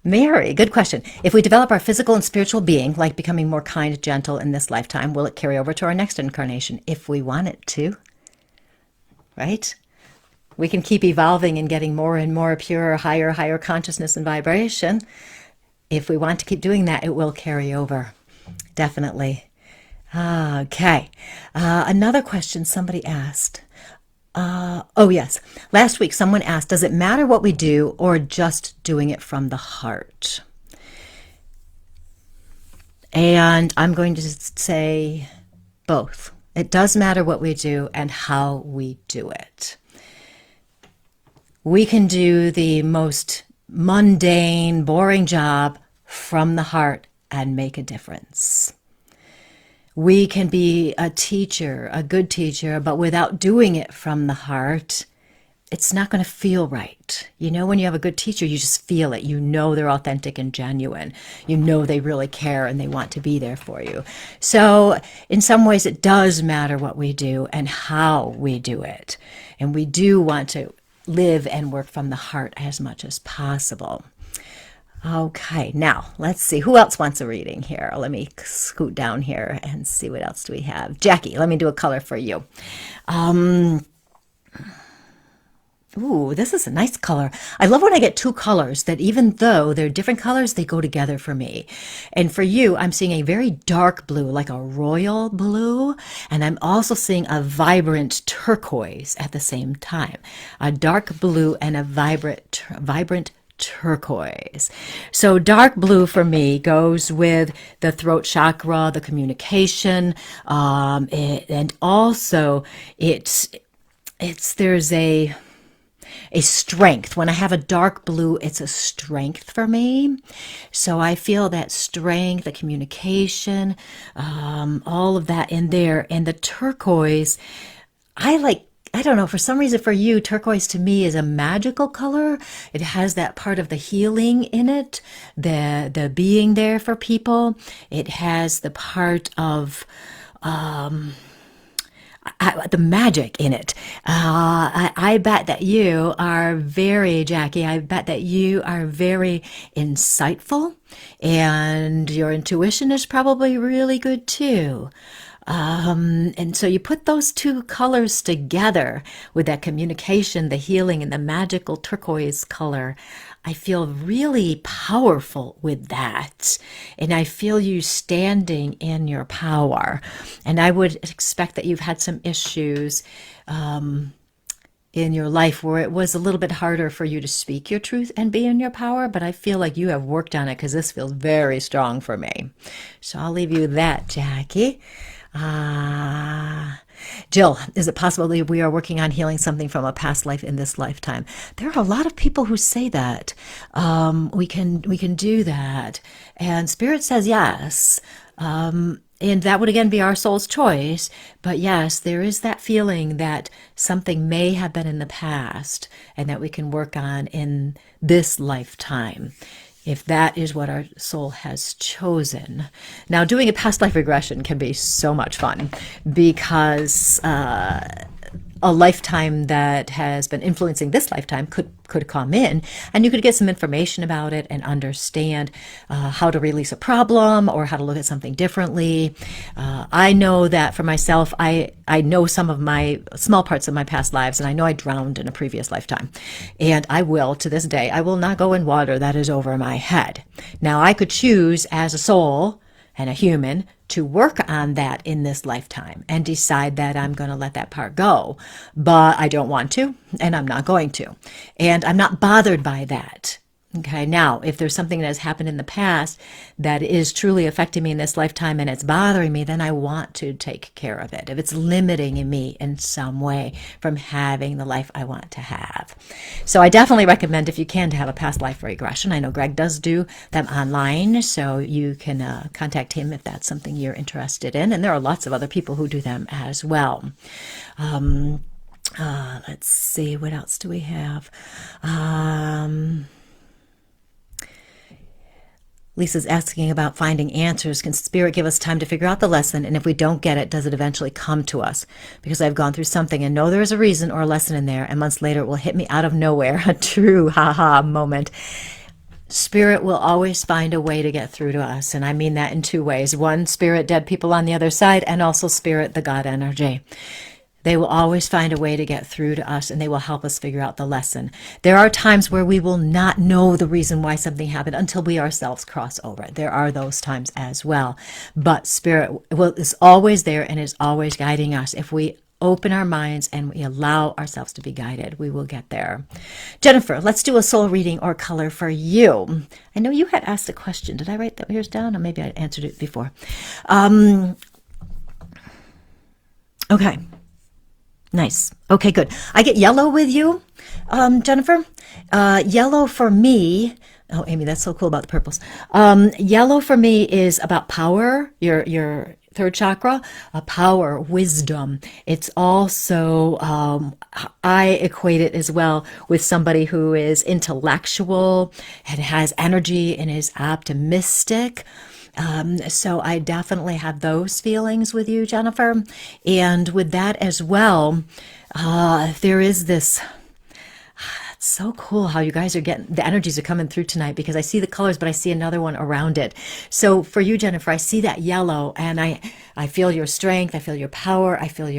A: Mary, good question. If we develop our physical and spiritual being, like becoming more kind, gentle in this lifetime, will it carry over to our next incarnation? If we want it to, right? We can keep evolving and getting more and more pure, higher consciousness and vibration. If we want to keep doing that, it will carry over. Definitely. Okay. Another question somebody asked. Oh, yes. Last week, someone asked, does it matter what we do or just doing it from the heart? And I'm going to say both. It does matter what we do and how we do it. We can do the most mundane, boring job from the heart and make a difference. We can be a teacher, a good teacher, but without doing it from the heart, it's not going to feel right. When you have a good teacher, you just feel it. They're authentic and genuine. They really care and they want to be there for you. So in some ways, it does matter what we do and how we do it. And we do want to live and work from the heart as much as possible. Okay, now let's see. Who else wants a reading here? Let me scoot down here and see what else do we have. Jackie, let me do a color for you. Ooh, this is a nice color. I love when I get two colors that even though they're different colors, they go together for me. And for you, I'm seeing a very dark blue, like a royal blue. And I'm also seeing a vibrant turquoise at the same time. A dark blue and a vibrant turquoise. So dark blue for me goes with the throat chakra, the communication, and also there's a strength. When I have a dark blue, it's a strength for me. So I feel that strength, the communication, all of that in there. And the turquoise, I I don't know, for some reason for you, turquoise to me is a magical color. It has that part of the healing in it, the being there for people. It has the part of the magic in it. I bet that you are very, Jackie, I bet that you are very insightful, and your intuition is probably really good too. And so you put those two colors together with that communication, the healing, and the magical turquoise color. I feel really powerful with that. And I feel you standing in your power. And I would expect that you've had some issues in your life where it was a little bit harder for you to speak your truth and be in your power, but I feel like you have worked on it because this feels very strong for me. So I'll leave you that, Jackie. Jill, is it possible that we are working on healing something from a past life in this lifetime? There are a lot of people who say that. We can do that. And Spirit says yes. And that would again be our soul's choice. But yes, there is that feeling that something may have been in the past and that we can work on in this lifetime, if that is what our soul has chosen. Now, doing a past life regression can be so much fun because a lifetime that has been influencing this lifetime could come in, and you could get some information about it and understand how to release a problem or how to look at something differently. I know that for myself, I know some of my small parts of my past lives, and I know I drowned in a previous lifetime. And I will, to this day, I will not go in water that is over my head. Now, I could choose as a soul and a human to work on that in this lifetime and decide that I'm going to let that part go. But I don't want to, and I'm not going to. And I'm not bothered by that. Okay, now, if there's something that has happened in the past that is truly affecting me in this lifetime and it's bothering me, then I want to take care of it. If it's limiting me in some way from having the life I want to have. So I definitely recommend, if you can, to have a past life regression. I know Greg does do them online, so you can contact him if that's something you're interested in. And there are lots of other people who do them as well. Let's see, what else do we have? Lisa's asking about finding answers. Can Spirit give us time to figure out the lesson? And if we don't get it, does it eventually come to us? Because I've gone through something and know there is a reason or a lesson in there, and months later it will hit me out of nowhere. A true ha-ha moment. Spirit will always find a way to get through to us. And I mean that in two ways. One, Spirit, dead people on the other side, and also Spirit, the God energy. They will always find a way to get through to us, and they will help us figure out the lesson. There are times where we will not know the reason why something happened until we ourselves cross over. There are those times as well. But Spirit is always there and is always guiding us. If we open our minds and we allow ourselves to be guided, we will get there. Jennifer, let's do a soul reading or color for you. I know you had asked a question. Did I write that yours down? Or maybe I answered it before. Okay. Nice. Okay, good. I get yellow with you, Jennifer. Yellow for me. Oh, Amy, that's so cool about the purples. Yellow for me is about power, your third chakra, power, wisdom. It's also, I equate it as well with somebody who is intellectual and has energy and is optimistic. So I definitely have those feelings with you, Jennifer. And with that as well, there is this, it's so cool how you guys are getting, the energies are coming through tonight, because I see the colors, but I see another one around it. So for you, Jennifer, I see that yellow, and I feel your strength. I feel your power. I feel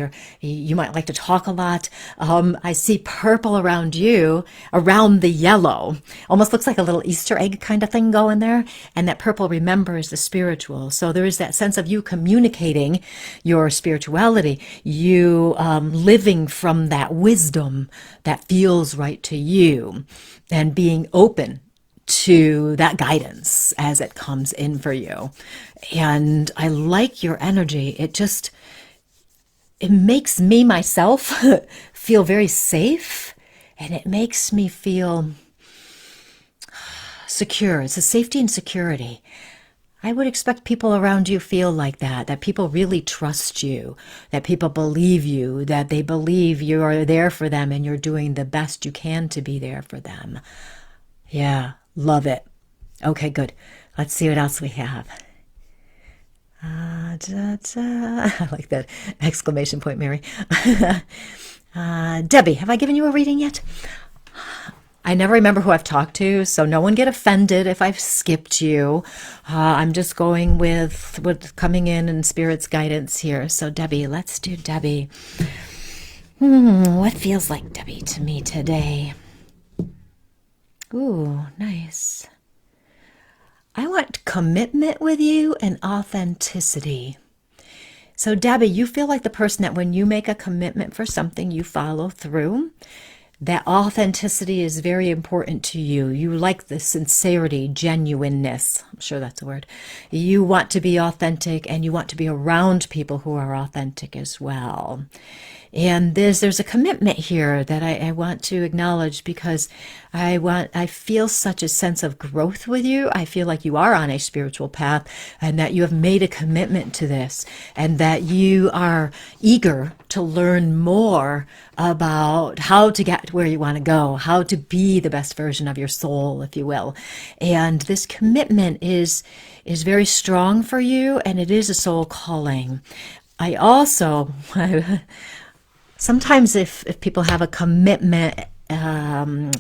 A: you might like to talk a lot. I see purple around you, around the yellow. Almost looks like a little Easter egg kind of thing going there. And that purple remembers the spiritual. So there is that sense of you communicating your spirituality, you living from that wisdom that feels right to you, and being open to that guidance as it comes in for you. And I like your energy. It makes me myself feel very safe, and it makes me feel secure. It's a safety and security. I would expect people around you feel like that people really trust you, that people believe you, that they believe you are there for them and you're doing the best you can to be there for them. Yeah, love it. Okay, good. Let's see what else we have. I like that exclamation point, Mary. Debbie, have I given you a reading yet? I never remember who I've talked to, so no one get offended if I've skipped you. I'm just going with what's coming in Spirit's guidance here. So Debbie, let's do Debbie. What feels like Debbie to me today? Ooh, nice. I want commitment with you and authenticity. So Debbie, you feel like the person that when you make a commitment for something, you follow through. That authenticity is very important to you. You like the sincerity, genuineness. I'm sure that's a word. You want to be authentic and you want to be around people who are authentic as well. And there's a commitment here that I want to acknowledge because I feel such a sense of growth with you. I feel like you are on a spiritual path and that you have made a commitment to this and that you are eager to learn more about how to get where you want to go, how to be the best version of your soul, if you will. And this commitment is very strong for you, and it is a soul calling. I also sometimes if people have a commitment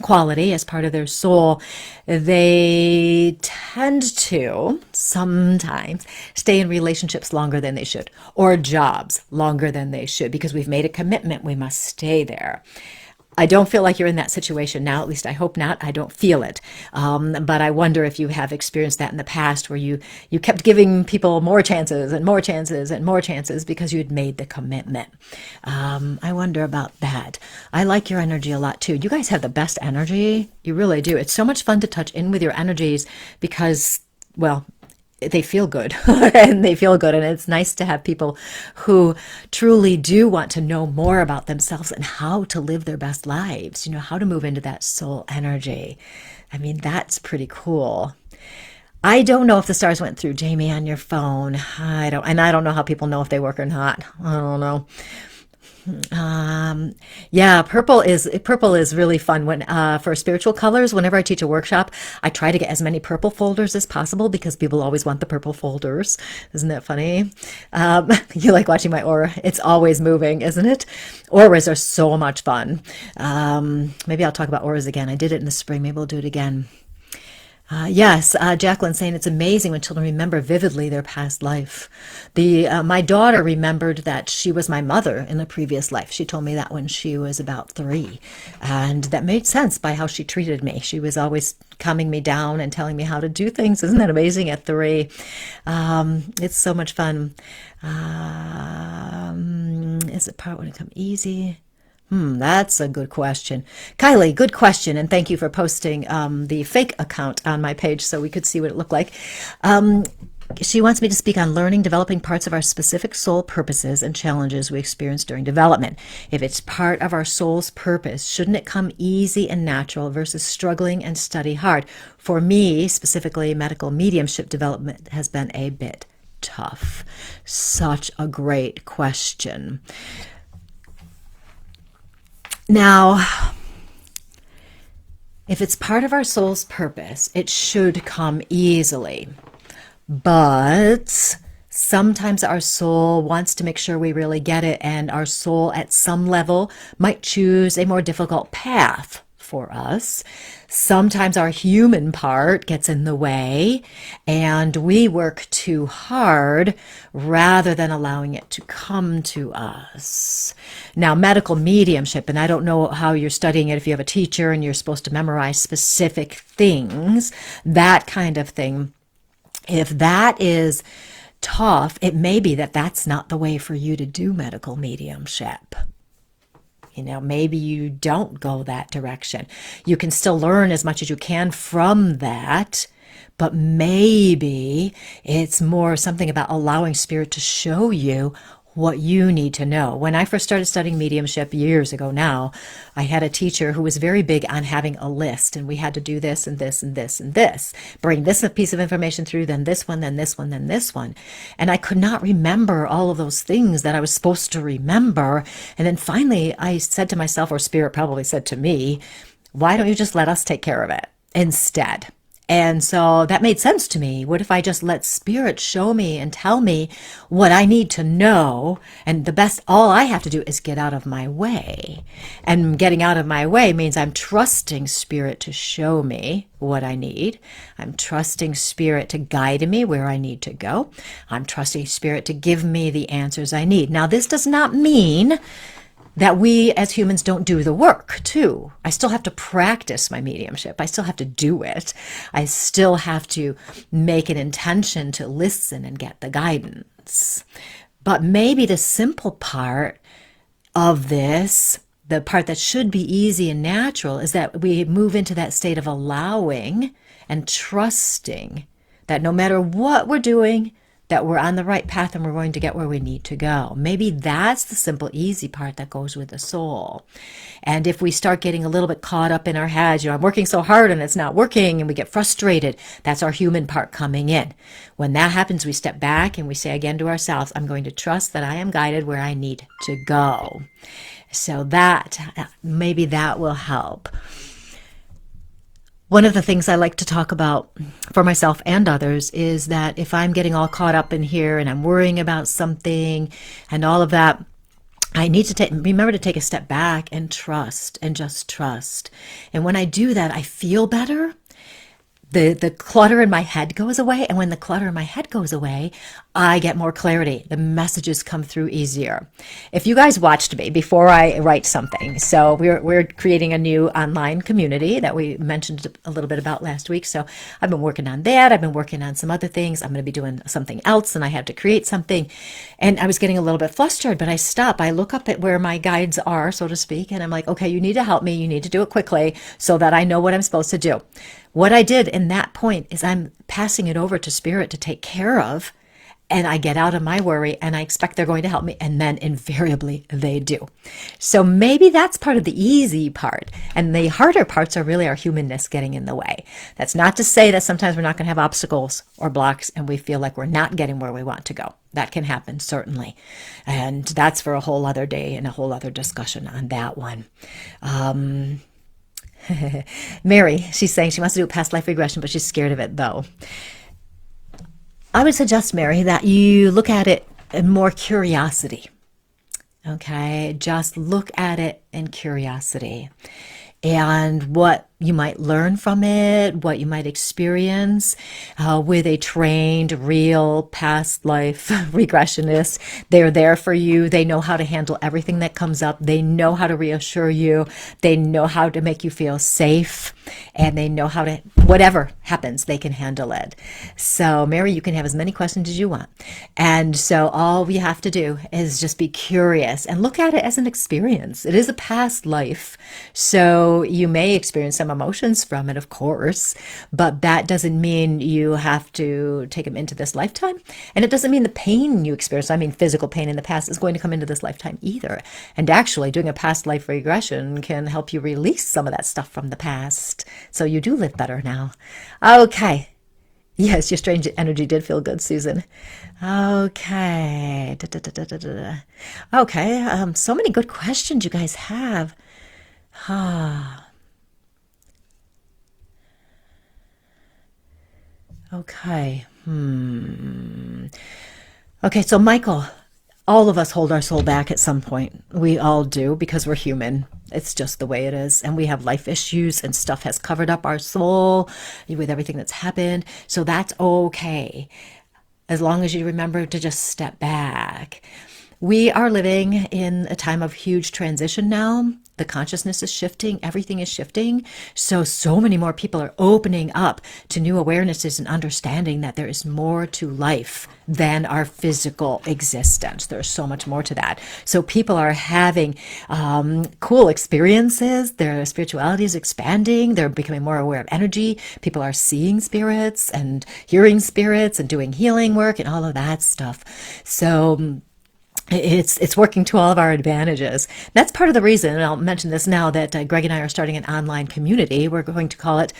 A: quality as part of their soul, they tend to sometimes stay in relationships longer than they should, or jobs longer than they should, because we've made a commitment, we must stay there. I don't feel like you're in that situation now, at least I hope not. I don't feel it. But I wonder if you have experienced that in the past where you kept giving people more chances and more chances and more chances because you had made the commitment. I wonder about that. I like your energy a lot too. You guys have the best energy. You really do. It's so much fun to touch in with your energies because, well, they feel good and they feel good. And it's nice to have people who truly do want to know more about themselves and how to live their best lives, how to move into that soul energy. I mean, that's pretty cool. I don't know if the stars went through, Jamie, on your phone. I don't know how people know if they work or not. I don't know. Yeah, purple is really fun when for spiritual colors. Whenever I teach a workshop, I try to get as many purple folders as possible because people always want the purple folders. Isn't that funny? You like watching my aura? It's always moving, isn't it? Auras are so much fun. Maybe I'll talk about auras again. I did it in the spring. Maybe we'll do it again. Yes, Jacqueline saying it's amazing when children remember vividly their past life. My daughter remembered that she was my mother in a previous life. She told me that when she was about 3. And that made sense by how she treated me. She was always calming me down and telling me how to do things. Isn't that amazing at 3? It's so much fun. Is it part when it come easy? That's a good question. Kylie, good question. And thank you for posting the fake account on my page so we could see what it looked like. She wants me to speak on learning, developing parts of our specific soul purposes and challenges we experience during development. If it's part of our soul's purpose, shouldn't it come easy and natural versus struggling and study hard? For me, specifically, medical mediumship development has been a bit tough. Such a great question. Now, if it's part of our soul's purpose, it should come easily. But sometimes our soul wants to make sure we really get it, and our soul at some level might choose a more difficult path for us. Sometimes our human part gets in the way and we work too hard rather than allowing it to come to us. Now, medical mediumship, and I don't know how you're studying it, if you have a teacher and you're supposed to memorize specific things, that kind of thing. If that is tough, it may be that that's not the way for you to do medical mediumship. Maybe you don't go that direction. You can still learn as much as you can from that, but maybe it's more something about allowing Spirit to show you what you need to know. When I first started studying mediumship years ago now, I had a teacher who was very big on having a list, and we had to do this and this and this and this. Bring this piece of information through, then this one, then this one, then this one. And I could not remember all of those things that I was supposed to remember. And then finally I said to myself, or Spirit probably said to me, why don't you just let us take care of it instead? And so that made sense to me. What if I just let Spirit show me and tell me what I need to know? And all I have to do is get out of my way. And getting out of my way means I'm trusting Spirit to show me what I need. I'm trusting Spirit to guide me where I need to go. I'm trusting Spirit to give me the answers I need. Now, this does not mean that we as humans don't do the work too. I still have to practice my mediumship. I still have to do it. I still have to make an intention to listen and get the guidance. But maybe the simple part of this, the part that should be easy and natural, is that we move into that state of allowing and trusting that no matter what we're doing, that we're on the right path and we're going to get where we need to go. Maybe that's the simple, easy part that goes with the soul. And if we start getting a little bit caught up in our heads, I'm working so hard and it's not working, and we get frustrated, that's our human part coming in. When that happens, we step back and we say again to ourselves, I'm going to trust that I am guided where I need to go. So maybe that will help. One of the things I like to talk about for myself and others is that if I'm getting all caught up in here and I'm worrying about something and all of that, I need to remember to take a step back and trust, and just trust. And when I do that, I feel better. The clutter in my head goes away. And when the clutter in my head goes away, I get more clarity. The messages come through easier. If you guys watched me before I write something, so we're creating a new online community that we mentioned a little bit about last week. So I've been working on that. I've been working on some other things. I'm going to be doing something else, and I have to create something. And I was getting a little bit flustered, but I stop. I look up at where my guides are, so to speak, and I'm like, okay, you need to help me. You need to do it quickly so that I know what I'm supposed to do. What I did in that point is I'm passing it over to Spirit to take care of, and I get out of my worry and I expect they're going to help me, and then invariably they do. So maybe that's part of the easy part, and the harder parts are really our humanness getting in the way. That's not to say that sometimes we're not going to have obstacles or blocks and we feel like we're not getting where we want to go. That can happen, certainly. And that's for a whole other day and a whole other discussion on that one. Mary, she's saying she wants to do a past life regression, but she's scared of it though. I would suggest, Mary, that you look at it in more curiosity. Okay, just look at it in curiosity. And what you might learn from it, what you might experience with a trained, real past life regressionist. They're there for you. They know how to handle everything that comes up. They know how to reassure you. They know how to make you feel safe. And they know how to, whatever happens, they can handle it. So, Mary, you can have as many questions as you want. And so all we have to do is just be curious and look at it as an experience. It is a past life. So you may experience some emotions from it, of course, but that doesn't mean you have to take them into this lifetime. And it doesn't mean the pain you experience, I mean physical pain in the past, is going to come into this lifetime either. And actually doing a past life regression can help you release some of that stuff from the past, so you do live better now. Okay. Yes, your strange energy did feel good, Susan. Okay. Okay. So many good questions you guys have. Okay. Okay, so Michael, all of us hold our soul back at some point. We all do, because we're human. It's just the way it is. And we have life issues, and stuff has covered up our soul with everything that's happened. So that's okay, as long as you remember to just step back. We are living in a time of huge transition now. The consciousness is shifting. Everything is shifting. So many more people are opening up to new awarenesses and understanding that there is more to life than our physical existence. There's so much more to that. So people are having cool experiences. Their spirituality is expanding. They're becoming more aware of energy. People are seeing spirits and hearing spirits and doing healing work and all of that stuff. So it's working to all of our advantages. That's part of the reason, and I'll mention this now, that Greg and I are starting an online community. We're going to call it,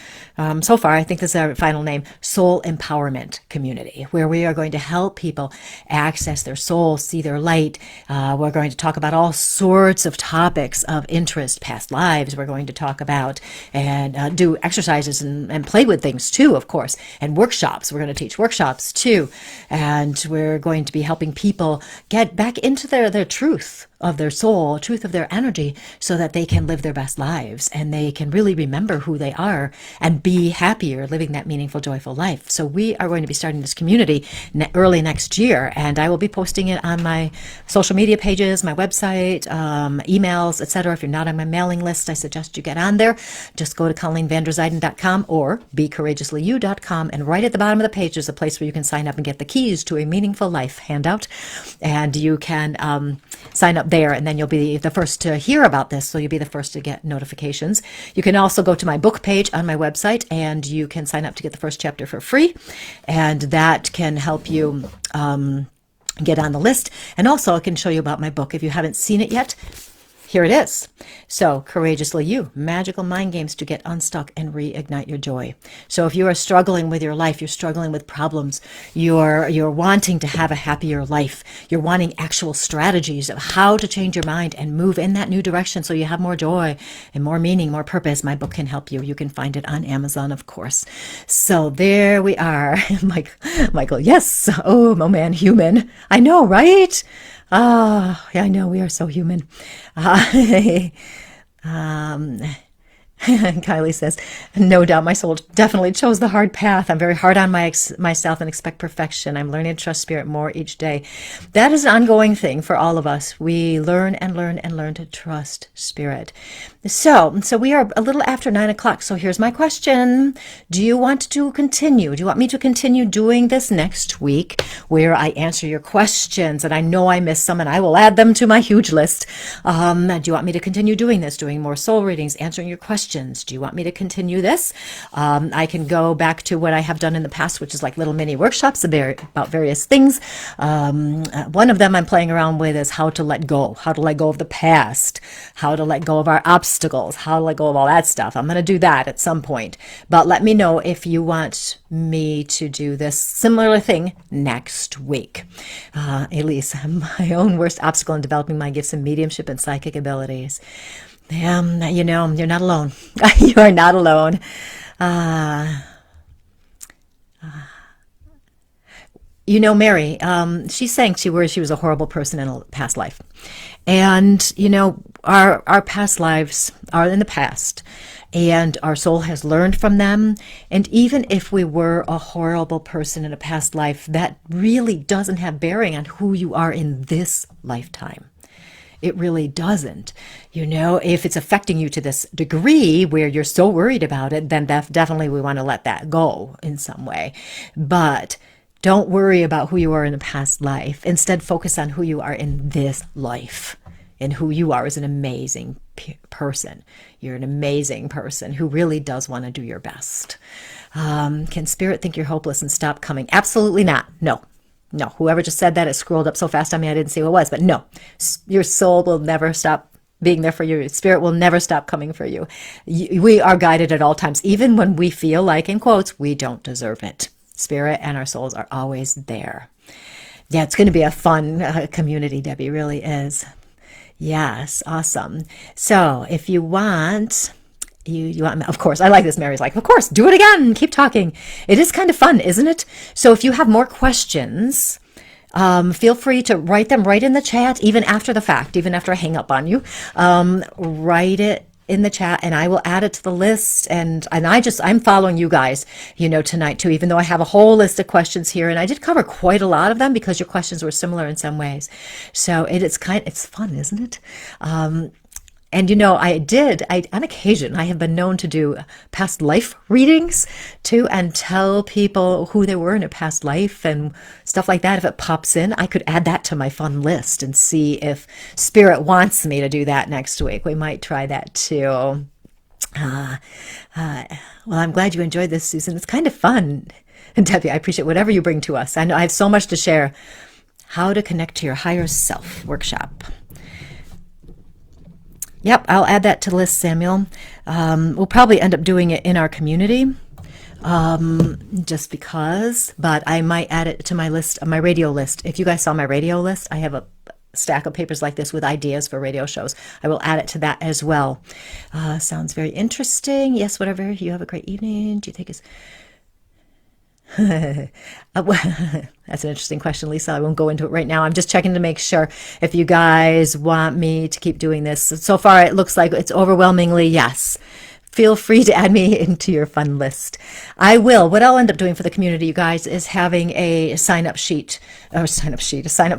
A: so far, I think this is our final name, Soul Empowerment Community, where we are going to help people access their soul, see their light. We're going to talk about all sorts of topics of interest, past lives. We're going to talk about and do exercises and play with things too, of course, and workshops. We're going to teach workshops too, and we're going to be helping people get back into their truth of their soul, truth of their energy, so that they can live their best lives and they can really remember who they are and be happier living that meaningful, joyful life. So we are going to be starting this community early next year, and I will be posting it on my social media pages, my website, emails, etc. If you're not on my mailing list, I suggest you get on there. Just go to ColleenVanderZuyden.com or BeCourageouslyYou.com, and right at the bottom of the page is a place where you can sign up and get the keys to a meaningful life handout, and you can sign up there, and then you'll be the first to hear about this, so you'll be the first to get notifications. You can also go to my book page on my website, and you can sign up to get the first chapter for free, and that can help you get on the list. And also I can show you about my book if you haven't seen it yet. Here it is. So, Courageously You, Magical Mind Games to Get Unstuck and Reignite Your Joy. So if you are struggling with your life, you're struggling with problems, you're wanting to have a happier life, you're wanting actual strategies of how to change your mind and move in that new direction so you have more joy and more meaning, more purpose, my book can help you. You can find it on Amazon, of course. So there we are. Michael, yes. Oh, man, human. I know, right? Oh, yeah, I know, we are so human. Kylie says, no doubt my soul definitely chose the hard path. I'm very hard on myself and expect perfection. I'm learning to trust spirit more each day. That is an ongoing thing for all of us. We learn and learn and learn to trust spirit. So we are a little after 9 o'clock. So here's my question. Do you want to continue? Do you want me to continue doing this next week where I answer your questions? And I know I missed some and I will add them to my huge list. Do you want me to continue doing this, doing more soul readings, answering your questions? Do you want me to continue this? I can go back to what I have done in the past, which is like little mini workshops about various things. One of them I'm playing around with is how to let go of the past, how to let go of our obstacles, how to let go of all that stuff. I'm going to do that at some point, but let me know if you want me to do this similar thing next week. Elise, my own worst obstacle in developing my gifts in mediumship and psychic abilities. You're not alone. You are not alone. Mary, she's saying she was a horrible person in a past life. And, our past lives are in the past, and our soul has learned from them. And even if we were a horrible person in a past life, that really doesn't have bearing on who you are in this lifetime. It really doesn't. If it's affecting you to this degree where you're so worried about it, then definitely we want to let that go in some way. But don't worry about who you are in a past life. Instead, focus on who you are in this life. And who you are as an amazing person. You're an amazing person who really does want to do your best. Can spirit think you're hopeless and stop coming? Absolutely not. No, whoever just said that, it scrolled up so fast on me I didn't see who it was. But no, your soul will never stop being there for you. Spirit will never stop coming for you. We are guided at all times, even when we feel like, in quotes, we don't deserve it. Spirit and our souls are always there. Yeah, it's going to be a fun community, Debbie, really is. Yes, awesome. So if you want... You want, of course, I like this. Mary's like, of course, do it again. Keep talking. It is kind of fun, isn't it? So if you have more questions, feel free to write them right in the chat, even after the fact, even after I hang up on you. Write it in the chat and I will add it to the list. And I'm following you guys, tonight too, even though I have a whole list of questions here. And I did cover quite a lot of them because your questions were similar in some ways. So it's fun, isn't it? And on occasion, I have been known to do past life readings too and tell people who they were in a past life and stuff like that. If it pops in, I could add that to my fun list and see if Spirit wants me to do that next week. We might try that too. Well, I'm glad you enjoyed this, Susan. It's kind of fun. And Debbie, I appreciate whatever you bring to us. I know I have so much to share. How to Connect to Your Higher Self workshop. Yep, I'll add that to the list, Samuel. We'll probably end up doing it in our community, just because, but I might add it to my list, my radio list. If you guys saw my radio list, I have a stack of papers like this with ideas for radio shows. I will add it to that as well. Sounds very interesting. Yes, whatever. You have a great evening. Do you think it's... That's an interesting question, Lisa. I won't go into it right now. I'm just checking to make sure if you guys want me to keep doing this. So far, it looks like it's overwhelmingly yes. Feel free to add me into your fun list. I will. What I'll end up doing for the community, you guys, is having a sign-up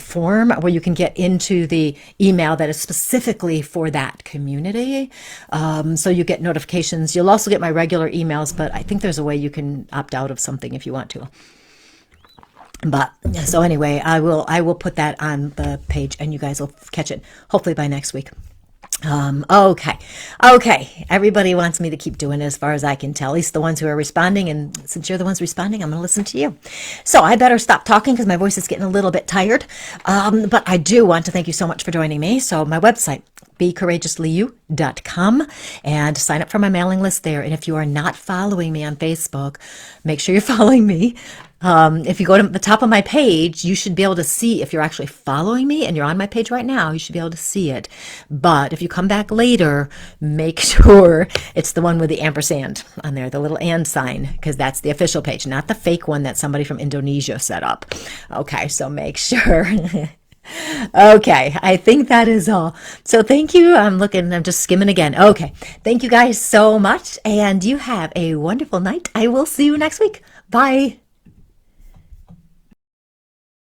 A: form where you can get into the email that is specifically for that community. So you get notifications. You'll also get my regular emails, but I think there's a way you can opt out of something if you want to. But so anyway, I will put that on the page, and you guys will catch it hopefully by next week. Okay. Everybody wants me to keep doing it as far as I can tell, at least the ones who are responding. And since you're the ones responding, I'm going to listen to you. So I better stop talking because my voice is getting a little bit tired. But I do want to thank you so much for joining me. So my website, becourageouslyyou.com, and sign up for my mailing list there. And if you are not following me on Facebook, make sure you're following me. If you go to the top of my page, you should be able to see if you're actually following me and you're on my page right now, you should be able to see it. But if you come back later, make sure it's the one with the ampersand on there, the little and sign, because that's the official page, not the fake one that somebody from Indonesia set up. Okay, so make sure. Okay, I think that is all. So thank you. I'm just skimming again. Okay, thank you guys so much, and you have a wonderful night. I will see you next week. Bye.